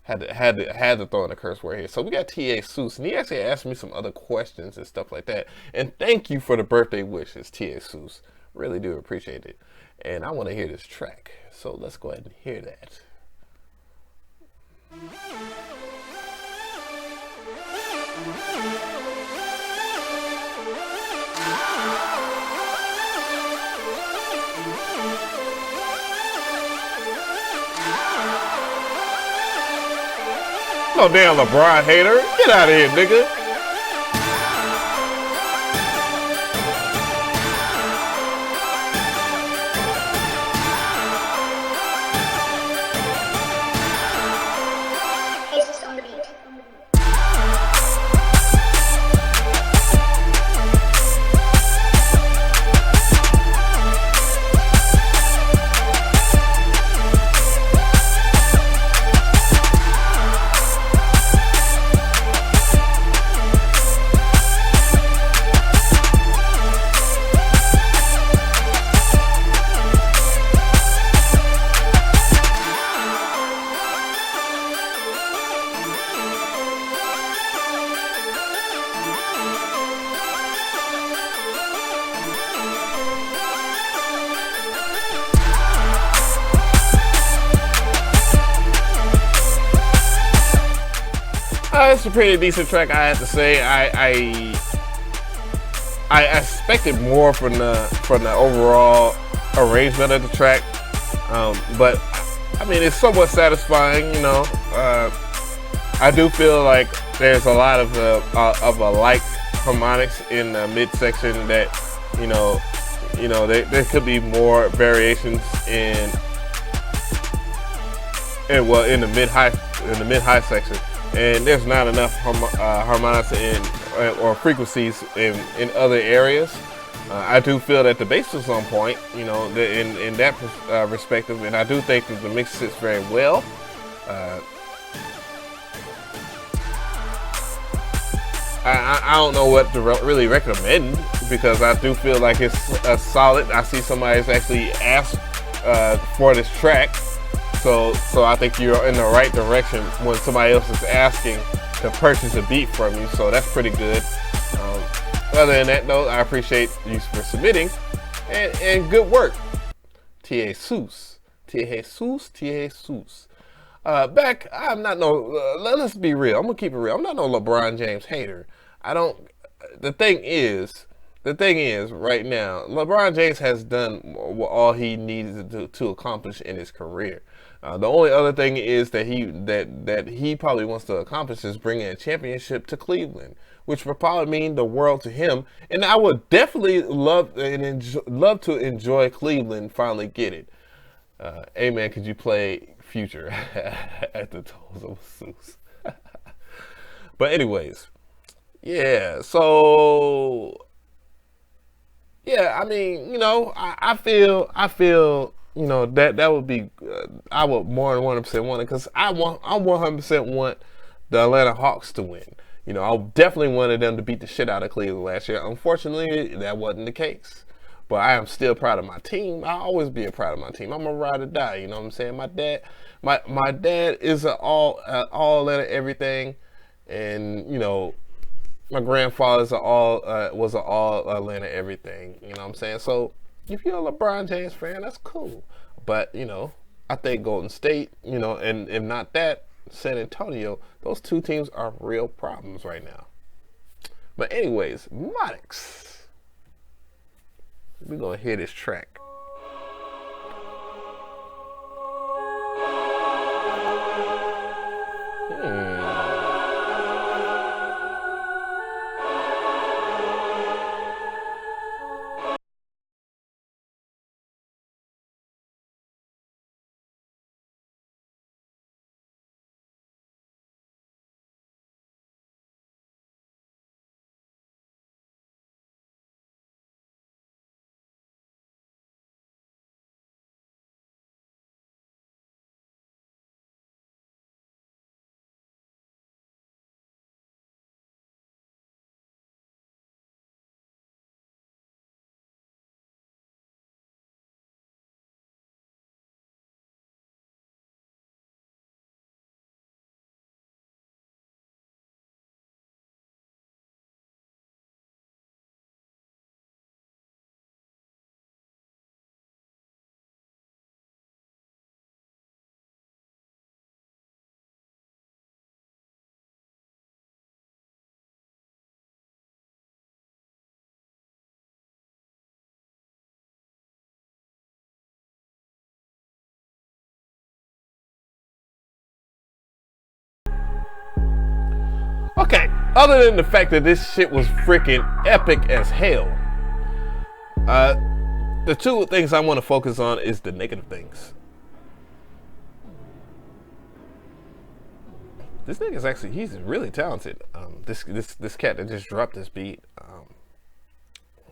had to throw in a curse word here. So we got T.A. Seuss, and he actually asked me some other questions and stuff like that. And thank you for the birthday wishes, T.A. Seuss. Really do appreciate it. And I want to hear this track, so let's go ahead and hear that. No damn LeBron hater. Get out of here, nigga. It's a pretty decent track, I have to say. I expected more from the overall arrangement of the track, but I mean, it's somewhat satisfying. I do feel like there's a lot of alike harmonics in the midsection that there could be more variations in the mid high section. And there's not enough harmonics or frequencies in other areas. I do feel that the bass is on point, in that perspective, and I do think that the mix sits very well. I don't know what to really recommend, because I do feel like it's solid. I see somebody's actually asked for this track. So I think you're in the right direction when somebody else is asking to purchase a beat from you. So that's pretty good. Other than that, though, I appreciate you for submitting, and good work. Jesus. Back, I'm not no. Let's be real. I'm gonna keep it real. I'm not no LeBron James hater. I don't. The thing is, right now, LeBron James has done all he needed to accomplish in his career. The only other thing is that he probably wants to accomplish is bringing a championship to Cleveland, which would probably mean the world to him. And I would definitely love to enjoy Cleveland finally get it. Hey man, could you play Future at the toes of Zeus? But anyways, yeah. So yeah, I mean, I feel, that would be, I would more than 100% want it, because I 100% want the Atlanta Hawks to win. I definitely wanted them to beat the shit out of Cleveland last year. Unfortunately, that wasn't the case. But I am still proud of my team. I'll always be proud of my team. I'm a ride or die. You know what I'm saying? My dad is an all Atlanta everything, and my grandfather's was an all Atlanta everything. You know what I'm saying? So if you're a LeBron James fan, that's cool. But I think Golden State, and if not that, San Antonio, those two teams are real problems right now. But anyways, Monix, we're gonna hear this track. Okay, other than the fact that this shit was freaking epic as hell, the two things I want to focus on is the negative things. This nigga's actually, he's really talented. This cat that just dropped this beat,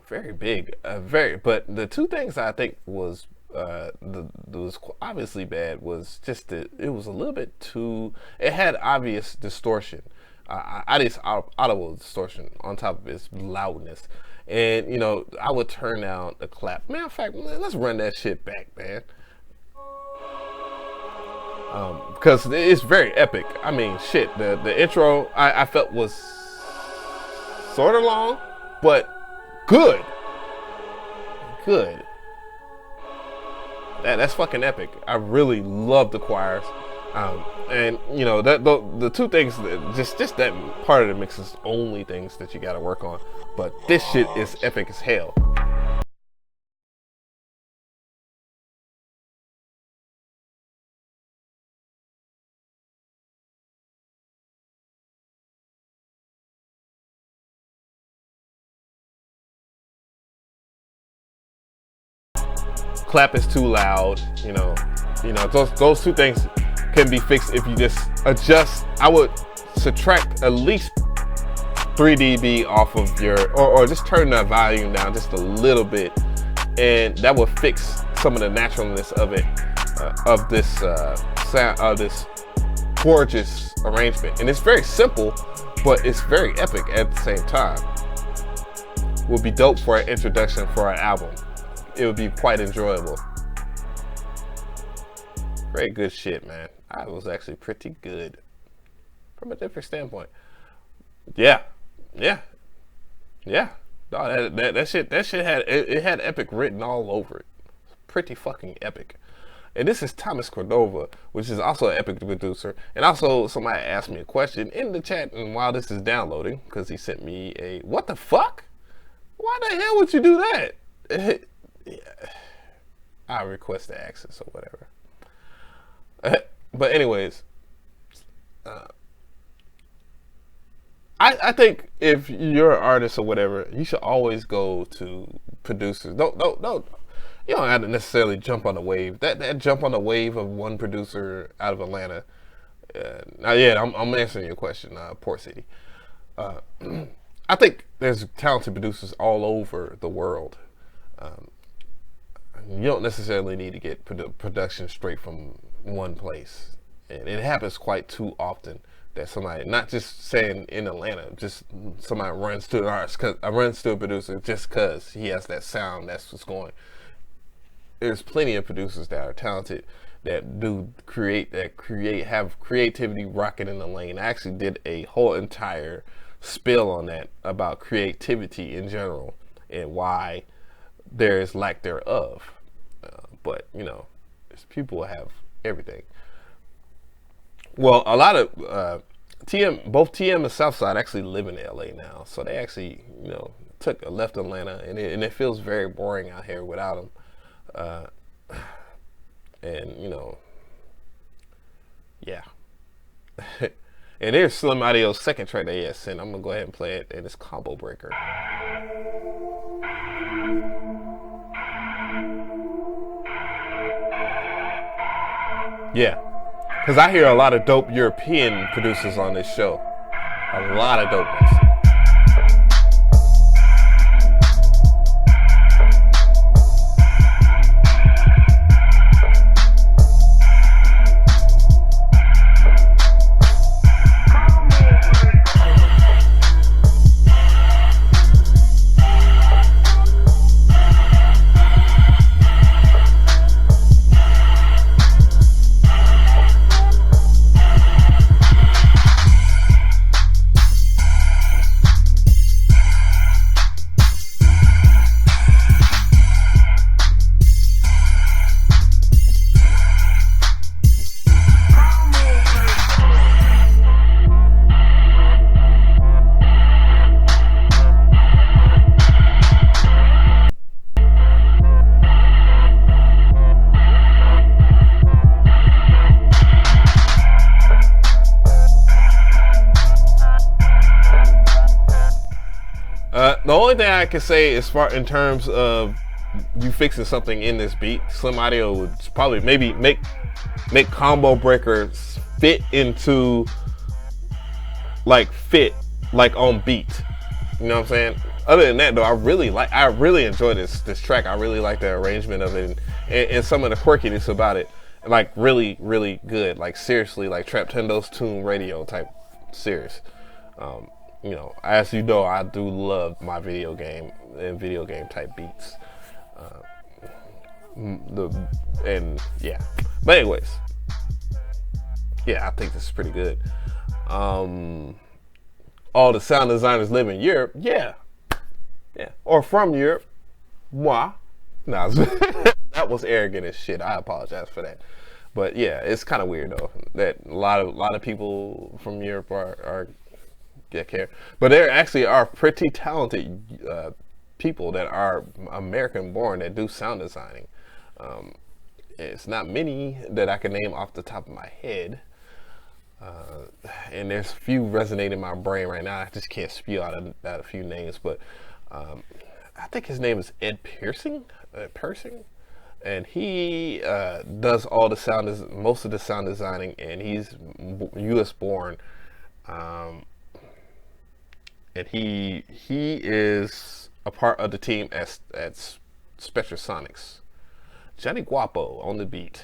very big, but the two things I think was was obviously bad was just that it was a little bit too, it had obvious distortion. Audible distortion on top of its loudness, and I would turn down the clap. Matter of fact, let's run that shit back, man, because it's very epic. I mean, shit, the intro I felt was sort of long, but good. That's fucking epic. I really love the choirs. And that the two things that just that part of the mix is only things that you got to work on, but this shit is epic as hell. Clap is too loud. Those two things can be fixed if you just adjust. I would subtract at least 3 dB off of your, or just turn the volume down just a little bit, and that will fix some of the naturalness of it, of this sound, of this gorgeous arrangement. And it's very simple, but it's very epic at the same time. Will be dope for an introduction for an album. It would be quite enjoyable. Very good shit, man. I was actually pretty good from a different standpoint. Yeah. No, that shit had it had epic written all over it. pretty fucking epic. And this is Thomas Cordova, which is also an epic producer. And also, somebody asked me a question in the chat, and while this is downloading, because he sent me a, what the fuck? Why the hell would you do that? I request the access or whatever. But anyways, I think if you're an artist or whatever, you should always go to producers. Don't. You don't have to necessarily jump on the wave. That jump on the wave of one producer out of Atlanta. I'm answering your question, Port City. I think there's talented producers all over the world. You don't necessarily need to get production straight from one place. And it happens quite too often that somebody, not just saying in Atlanta, just somebody runs to an artist, runs to a producer just because he has that sound, that's what's going. There's plenty of producers that are talented that have creativity rocking in the lane. I actually did a whole entire spill on that about creativity in general and why there is lack thereof. But you know, people have everything. Well, a lot of both TM and Southside actually live in LA now, so they actually, you know, left Atlanta, and it feels very boring out here without them. And you know, yeah. And there's Slim Audio's second track that he has sent. I'm gonna go ahead and play it, and it's Combo Breaker. Yeah, because I hear a lot of dope European producers on this show. A lot of dope ones. The only thing I can say as far in terms of you fixing something in this beat, Slim Audio would probably maybe make Combo Breakers fit on beat. You know what I'm saying? Other than that though, I really enjoy this track. I really like the arrangement of it and some of the quirkiness about it. Like really, really good. Like seriously, like Traptendo's Tune Radio type serious. You know, as you know, I do love my video game and video game type beats. But anyways, yeah, I think this is pretty good. All the sound designers live in Europe, yeah, or from Europe. Moi, nah, that was arrogant as shit. I apologize for that. But yeah, it's kind of weird though that a lot of people from Europe are care. But there actually are pretty talented people that are American born that do sound designing. It's not many that I can name off the top of my head. And there's a few resonate in my brain right now. I just can't spew out a few names, but I think his name is Ed Piercing, and he does all the most of the sound designing, and he's U.S. born. And he is a part of the team at Spectrasonics. Johnny Guapo on the beat.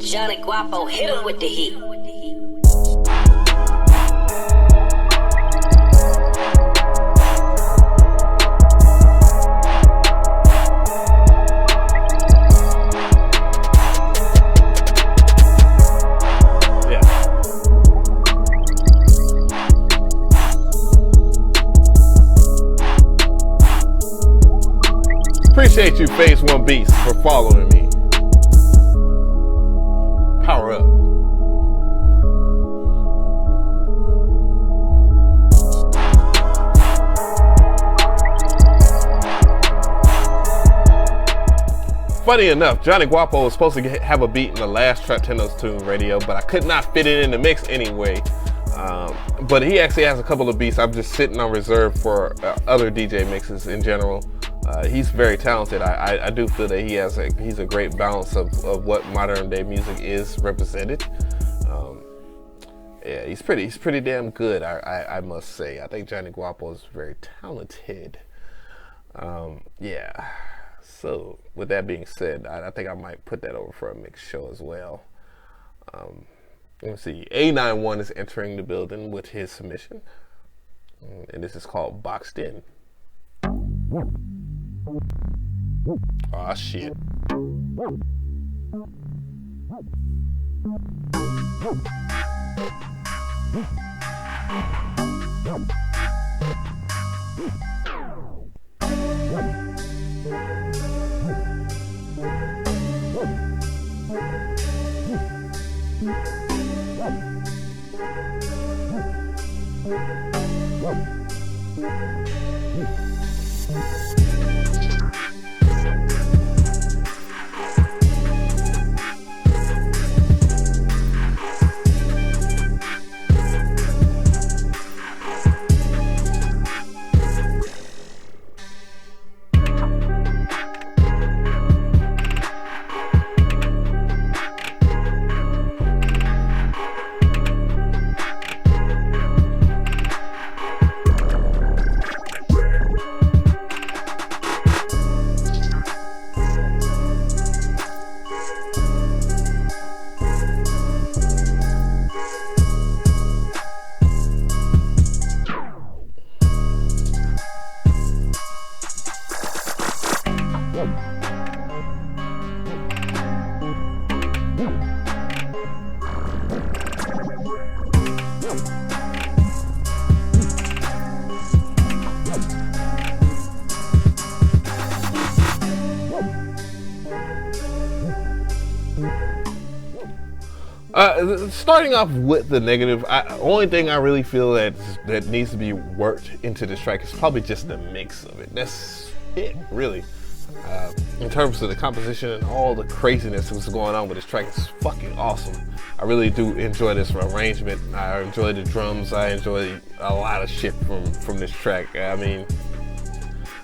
Johnny Guapo, hit him with the heat. Appreciate you, Phase One Beats, for following me. Power up. Funny enough, Johnny Guapo was supposed to have a beat in the last Trap Tendo's Tune radio, but I could not fit it in the mix anyway. But he actually has a couple of beats I'm just sitting on reserve for other DJ mixes in general. He's very talented. I do feel that he's a great balance of what modern day music is represented. Yeah, he's pretty damn good. I must say. I think Johnny Guapo is very talented. Yeah. So with that being said, I think I might put that over for a mix show as well. Let me see. A91 is entering the building with his submission, and this is called Boxed In. Aw, shit. Starting off with the negative, only thing I really feel that needs to be worked into this track is probably just the mix of it. That's it, really. In terms of the composition and all the craziness that's going on with this track, it's fucking awesome. I really do enjoy this arrangement. I enjoy the drums. I enjoy a lot of shit from this track. I mean,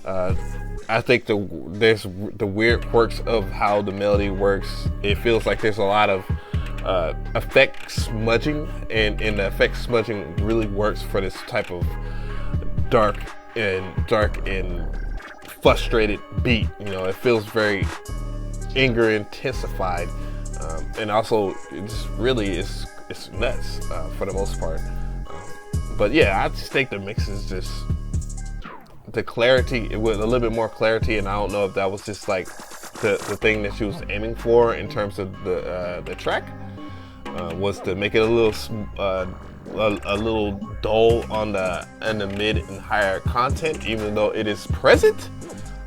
I think there's the weird quirks of how the melody works. It feels like there's a lot of effect smudging, and the effect smudging really works for this type of dark and frustrated beat. You know, it feels very anger intensified, and also it's really it's nuts for the most part. But yeah, I just think the mix is just the clarity with a little bit more clarity, and I don't know if that was just like the thing that she was aiming for in terms of the track. Was to make it a little dull on the mid and higher content, even though it is present.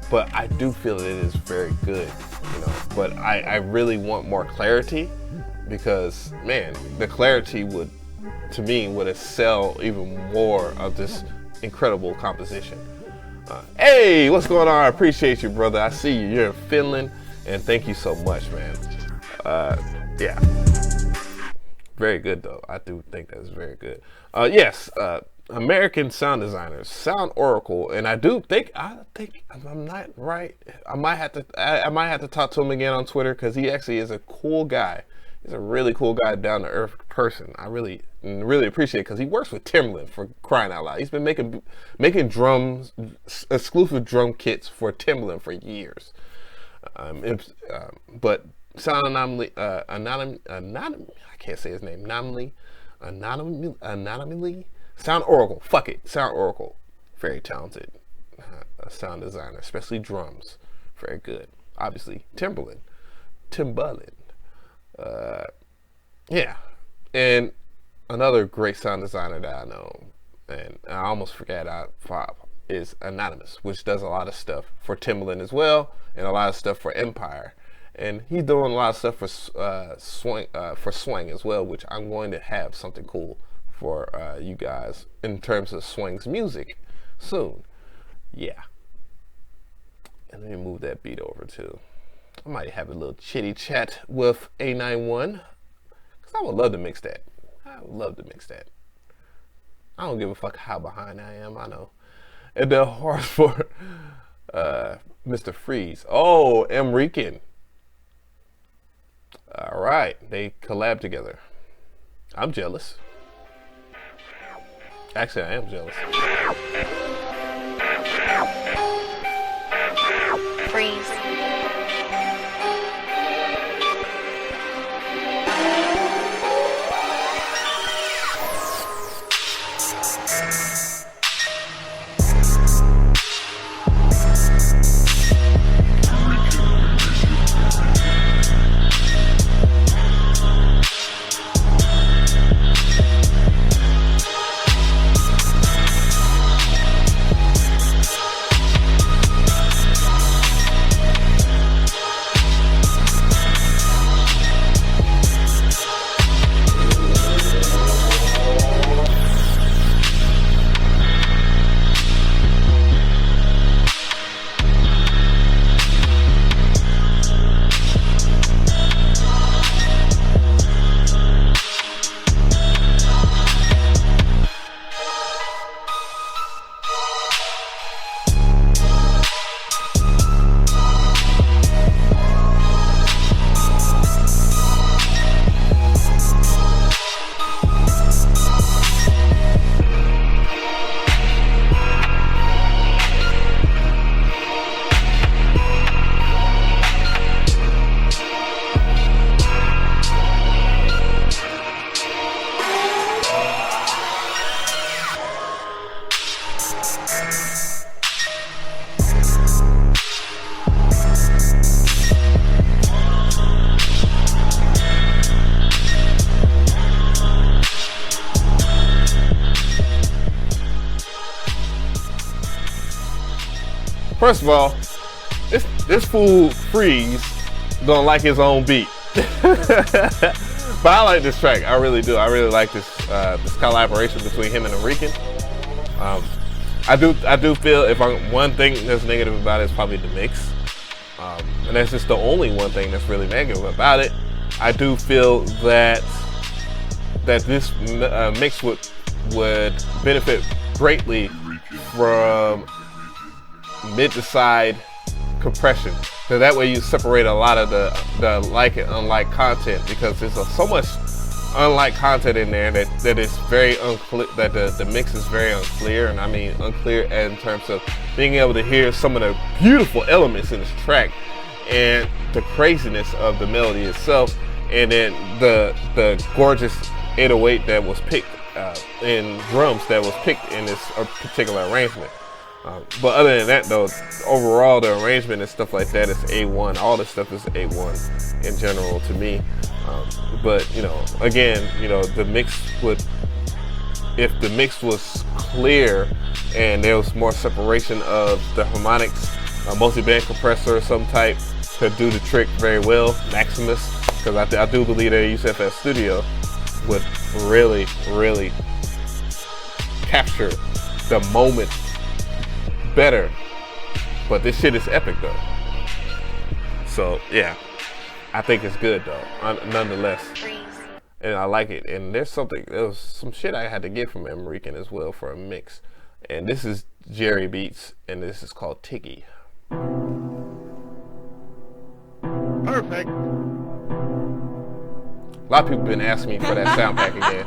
But I do feel that it is very good, you know. But I really want more clarity, because man, the clarity would sell even more of this incredible composition. Hey, what's going on? I appreciate you, brother. I see you. You're in Finland, and thank you so much, man. Yeah. Very good, though. I do think that's very good. Yes, American sound designers, Sound Oracle, and I think if I'm not right, I might have to talk to him again on Twitter, because he actually is a cool guy. He's a really cool guy, down to earth person. I really appreciate it, because he works with Timbaland, for crying out loud. He's been making drums, exclusive drum kits for Timbaland for years. But Sound Anomaly, I can't say his name. Anonymly. Sound Oracle. Fuck it. Sound Oracle. Very talented sound designer, especially drums. Very good. Obviously, Timbaland. Yeah. And another great sound designer that I know, and I almost forgot. is Anonymous, which does a lot of stuff for Timbaland as well, and a lot of stuff for Empire. And he's doing a lot of stuff for Swang as well, which I'm going to have something cool for you guys in terms of Swang's music soon. Yeah. And let me move that beat over too. I might have a little chitty chat with A91, because I would love to mix that. I would love to mix that. I don't give a fuck how behind I am, I know. And the horse for Mr. Freeze. Oh, Emrican. All right, they collab together. I'm jealous. Actually, I am jealous. Freeze. First of all, this fool Freeze don't like his own beat. But I like this track. I really do. I really like this this collaboration between him and Enrican. I do feel if one thing that's negative about it is probably the mix, and that's just the only one thing that's really negative about it. I do feel that this mix would benefit greatly from mid to side compression, so that way you separate a lot of the like and unlike content, because there's so much unlike content in there that is very unclear, that the mix is very unclear, and I mean unclear in terms of being able to hear some of the beautiful elements in this track and the craziness of the melody itself, and then the gorgeous 808 that was picked in drums that was picked in this particular arrangement. But other than that, though, overall the arrangement and stuff like that is A1. All this stuff is A1 in general to me. But again, the mix if the mix was clear and there was more separation of the harmonics, a multi-band compressor of some type could do the trick very well. Maximus, because I do believe that UCFS Studio would really, really capture the moment better. But this shit is epic though. So yeah, I think it's good though, nonetheless. And I like it. And there was some shit I had to get from Emrican as well for a mix. And this is Jerry Beats, and this is called Tiki. Perfect. A lot of people have been asking me for that sound pack again.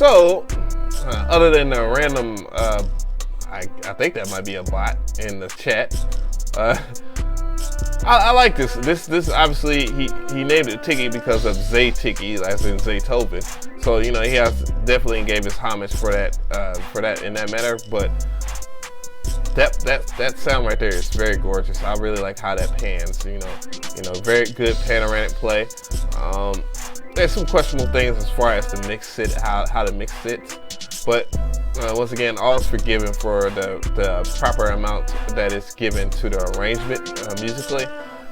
So, other than the random, I think that might be a bot in the chat. I like this. This obviously he named it Tiki because of Zay Tiki, as in Zaytoven. So he has definitely gave his homage for that in that matter. But that sound right there is very gorgeous. I really like how that pans. Very good panoramic play. There's some questionable things as far as the mix sit, how to mix it, but once again, all is forgiven for the proper amount that is given to the arrangement musically,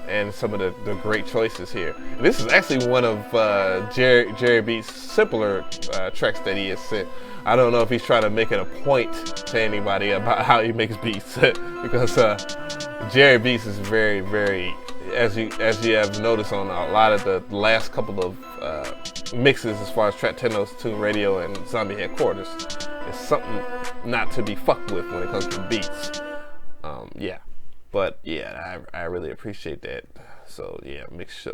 and some of the great choices here. This is actually one of Jerry Beats' simpler tracks that he has sent. I don't know if he's trying to make it a point to anybody about how he makes beats, because Jerry Beats is very, very, as you have noticed on a lot of the last couple of mixes as far as Trap Tenno's Tune Radio and Zombie Headquarters, it's something not to be fucked with when it comes to beats. But I really appreciate that. So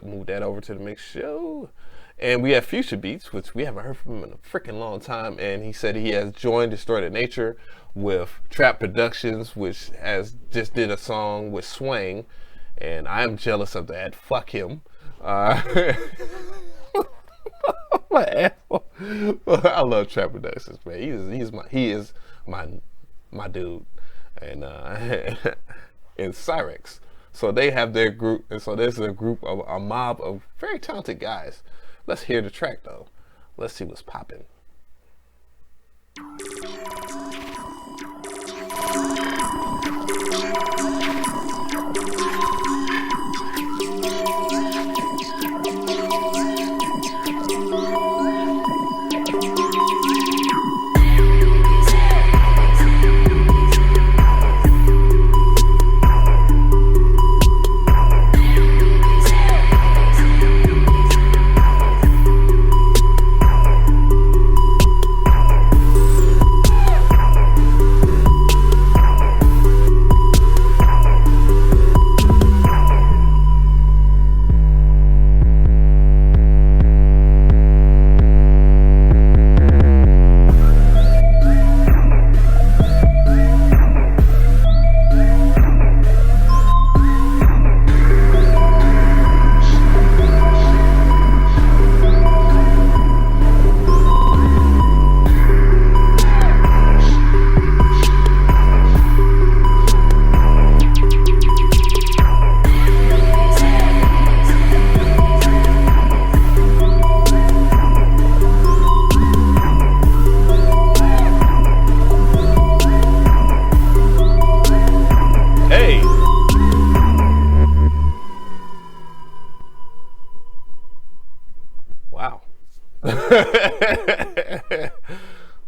move that over to the mix show. And we have Future Beats, which we haven't heard from him in a freaking long time, and he said he has joined Distorted Nature with Trap Productions, which has just did a song with Swang, and I am jealous of that. Fuck him. My asshole. I love Trap Productions, man. He is my dude, and in Cyrex. So they have their group, and so there's a mob of very talented guys. Let's hear the track though. Let's see what's popping.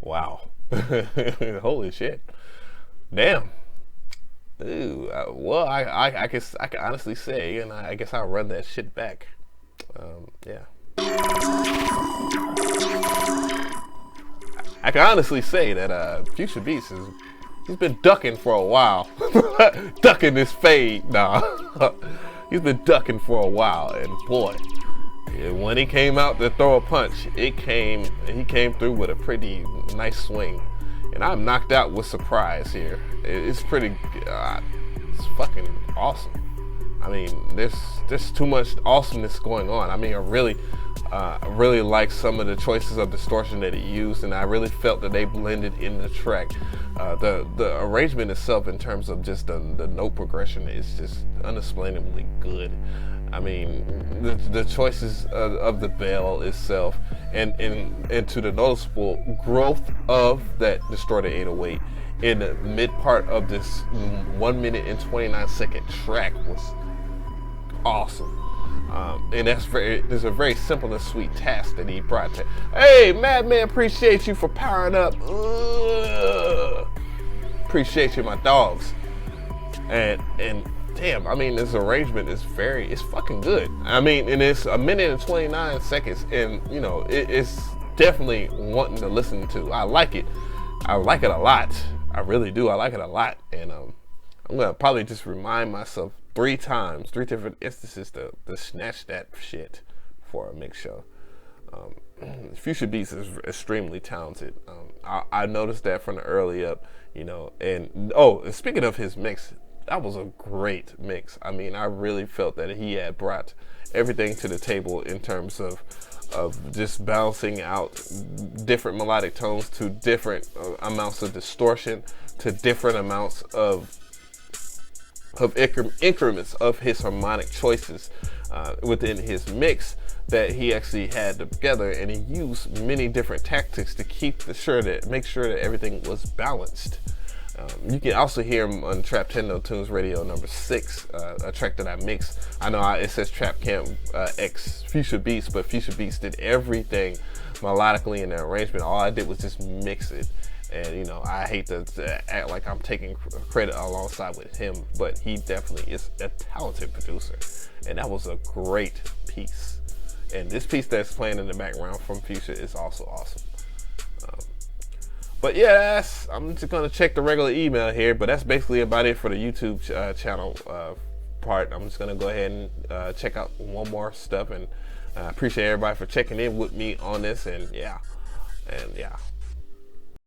Wow. Holy shit. Damn. Ooh, well, I guess I can honestly say, and I guess I'll run that shit back. Yeah. I can honestly say that Future Beats he's been ducking for a while. Ducking this fade. Nah. He's been ducking for a while, and boy, when he came out to throw a punch, he came through with a pretty nice swing. And I'm knocked out with surprise here. It's pretty, it's fucking awesome. I mean, there's too much awesomeness going on. I mean, I really like some of the choices of distortion that he used, and I really felt that they blended in the track. The arrangement itself, in terms of just the note progression, is just unexplainably good. I mean, the choices of the bell itself, and to the noticeable growth of that distorted 808 in the mid part of this 1 minute and 29 second track was awesome. And there's a very simple and sweet task that he brought to. Hey, Madman, appreciate you for powering up. Appreciate you, my dogs. And damn, I mean, this arrangement is it's fucking good. I mean, and it's 1 minute and 29 seconds, and it's definitely wanting to listen to. I like it. I like it a lot. I really do. I like it a lot, and I'm gonna probably just remind myself 3 different instances to snatch that shit for a mix show. Future Beats is extremely talented. I noticed that from the early up, you know. And speaking of his mix, that was a great mix. I mean, I really felt that he had brought everything to the table in terms of just balancing out different melodic tones to different amounts of distortion, to different amounts of increments of his harmonic choices within his mix that he actually had together, and he used many different tactics to make sure that everything was balanced. You can also hear him on Trap Tendo Tunes Radio number 6, a track that I mixed. I know it says Trap Camp X Future Beats, but Future Beats did everything melodically in the arrangement. All I did was just mix it. And, you know, I hate to act like I'm taking credit alongside with him, but he definitely is a talented producer. And that was a great piece. And this piece that's playing in the background from Future is also awesome. But yeah, I'm just going to check the regular email here, but that's basically about it for the YouTube channel part. I'm just going to go ahead and check out one more stuff, and I appreciate everybody for checking in with me on this, and yeah.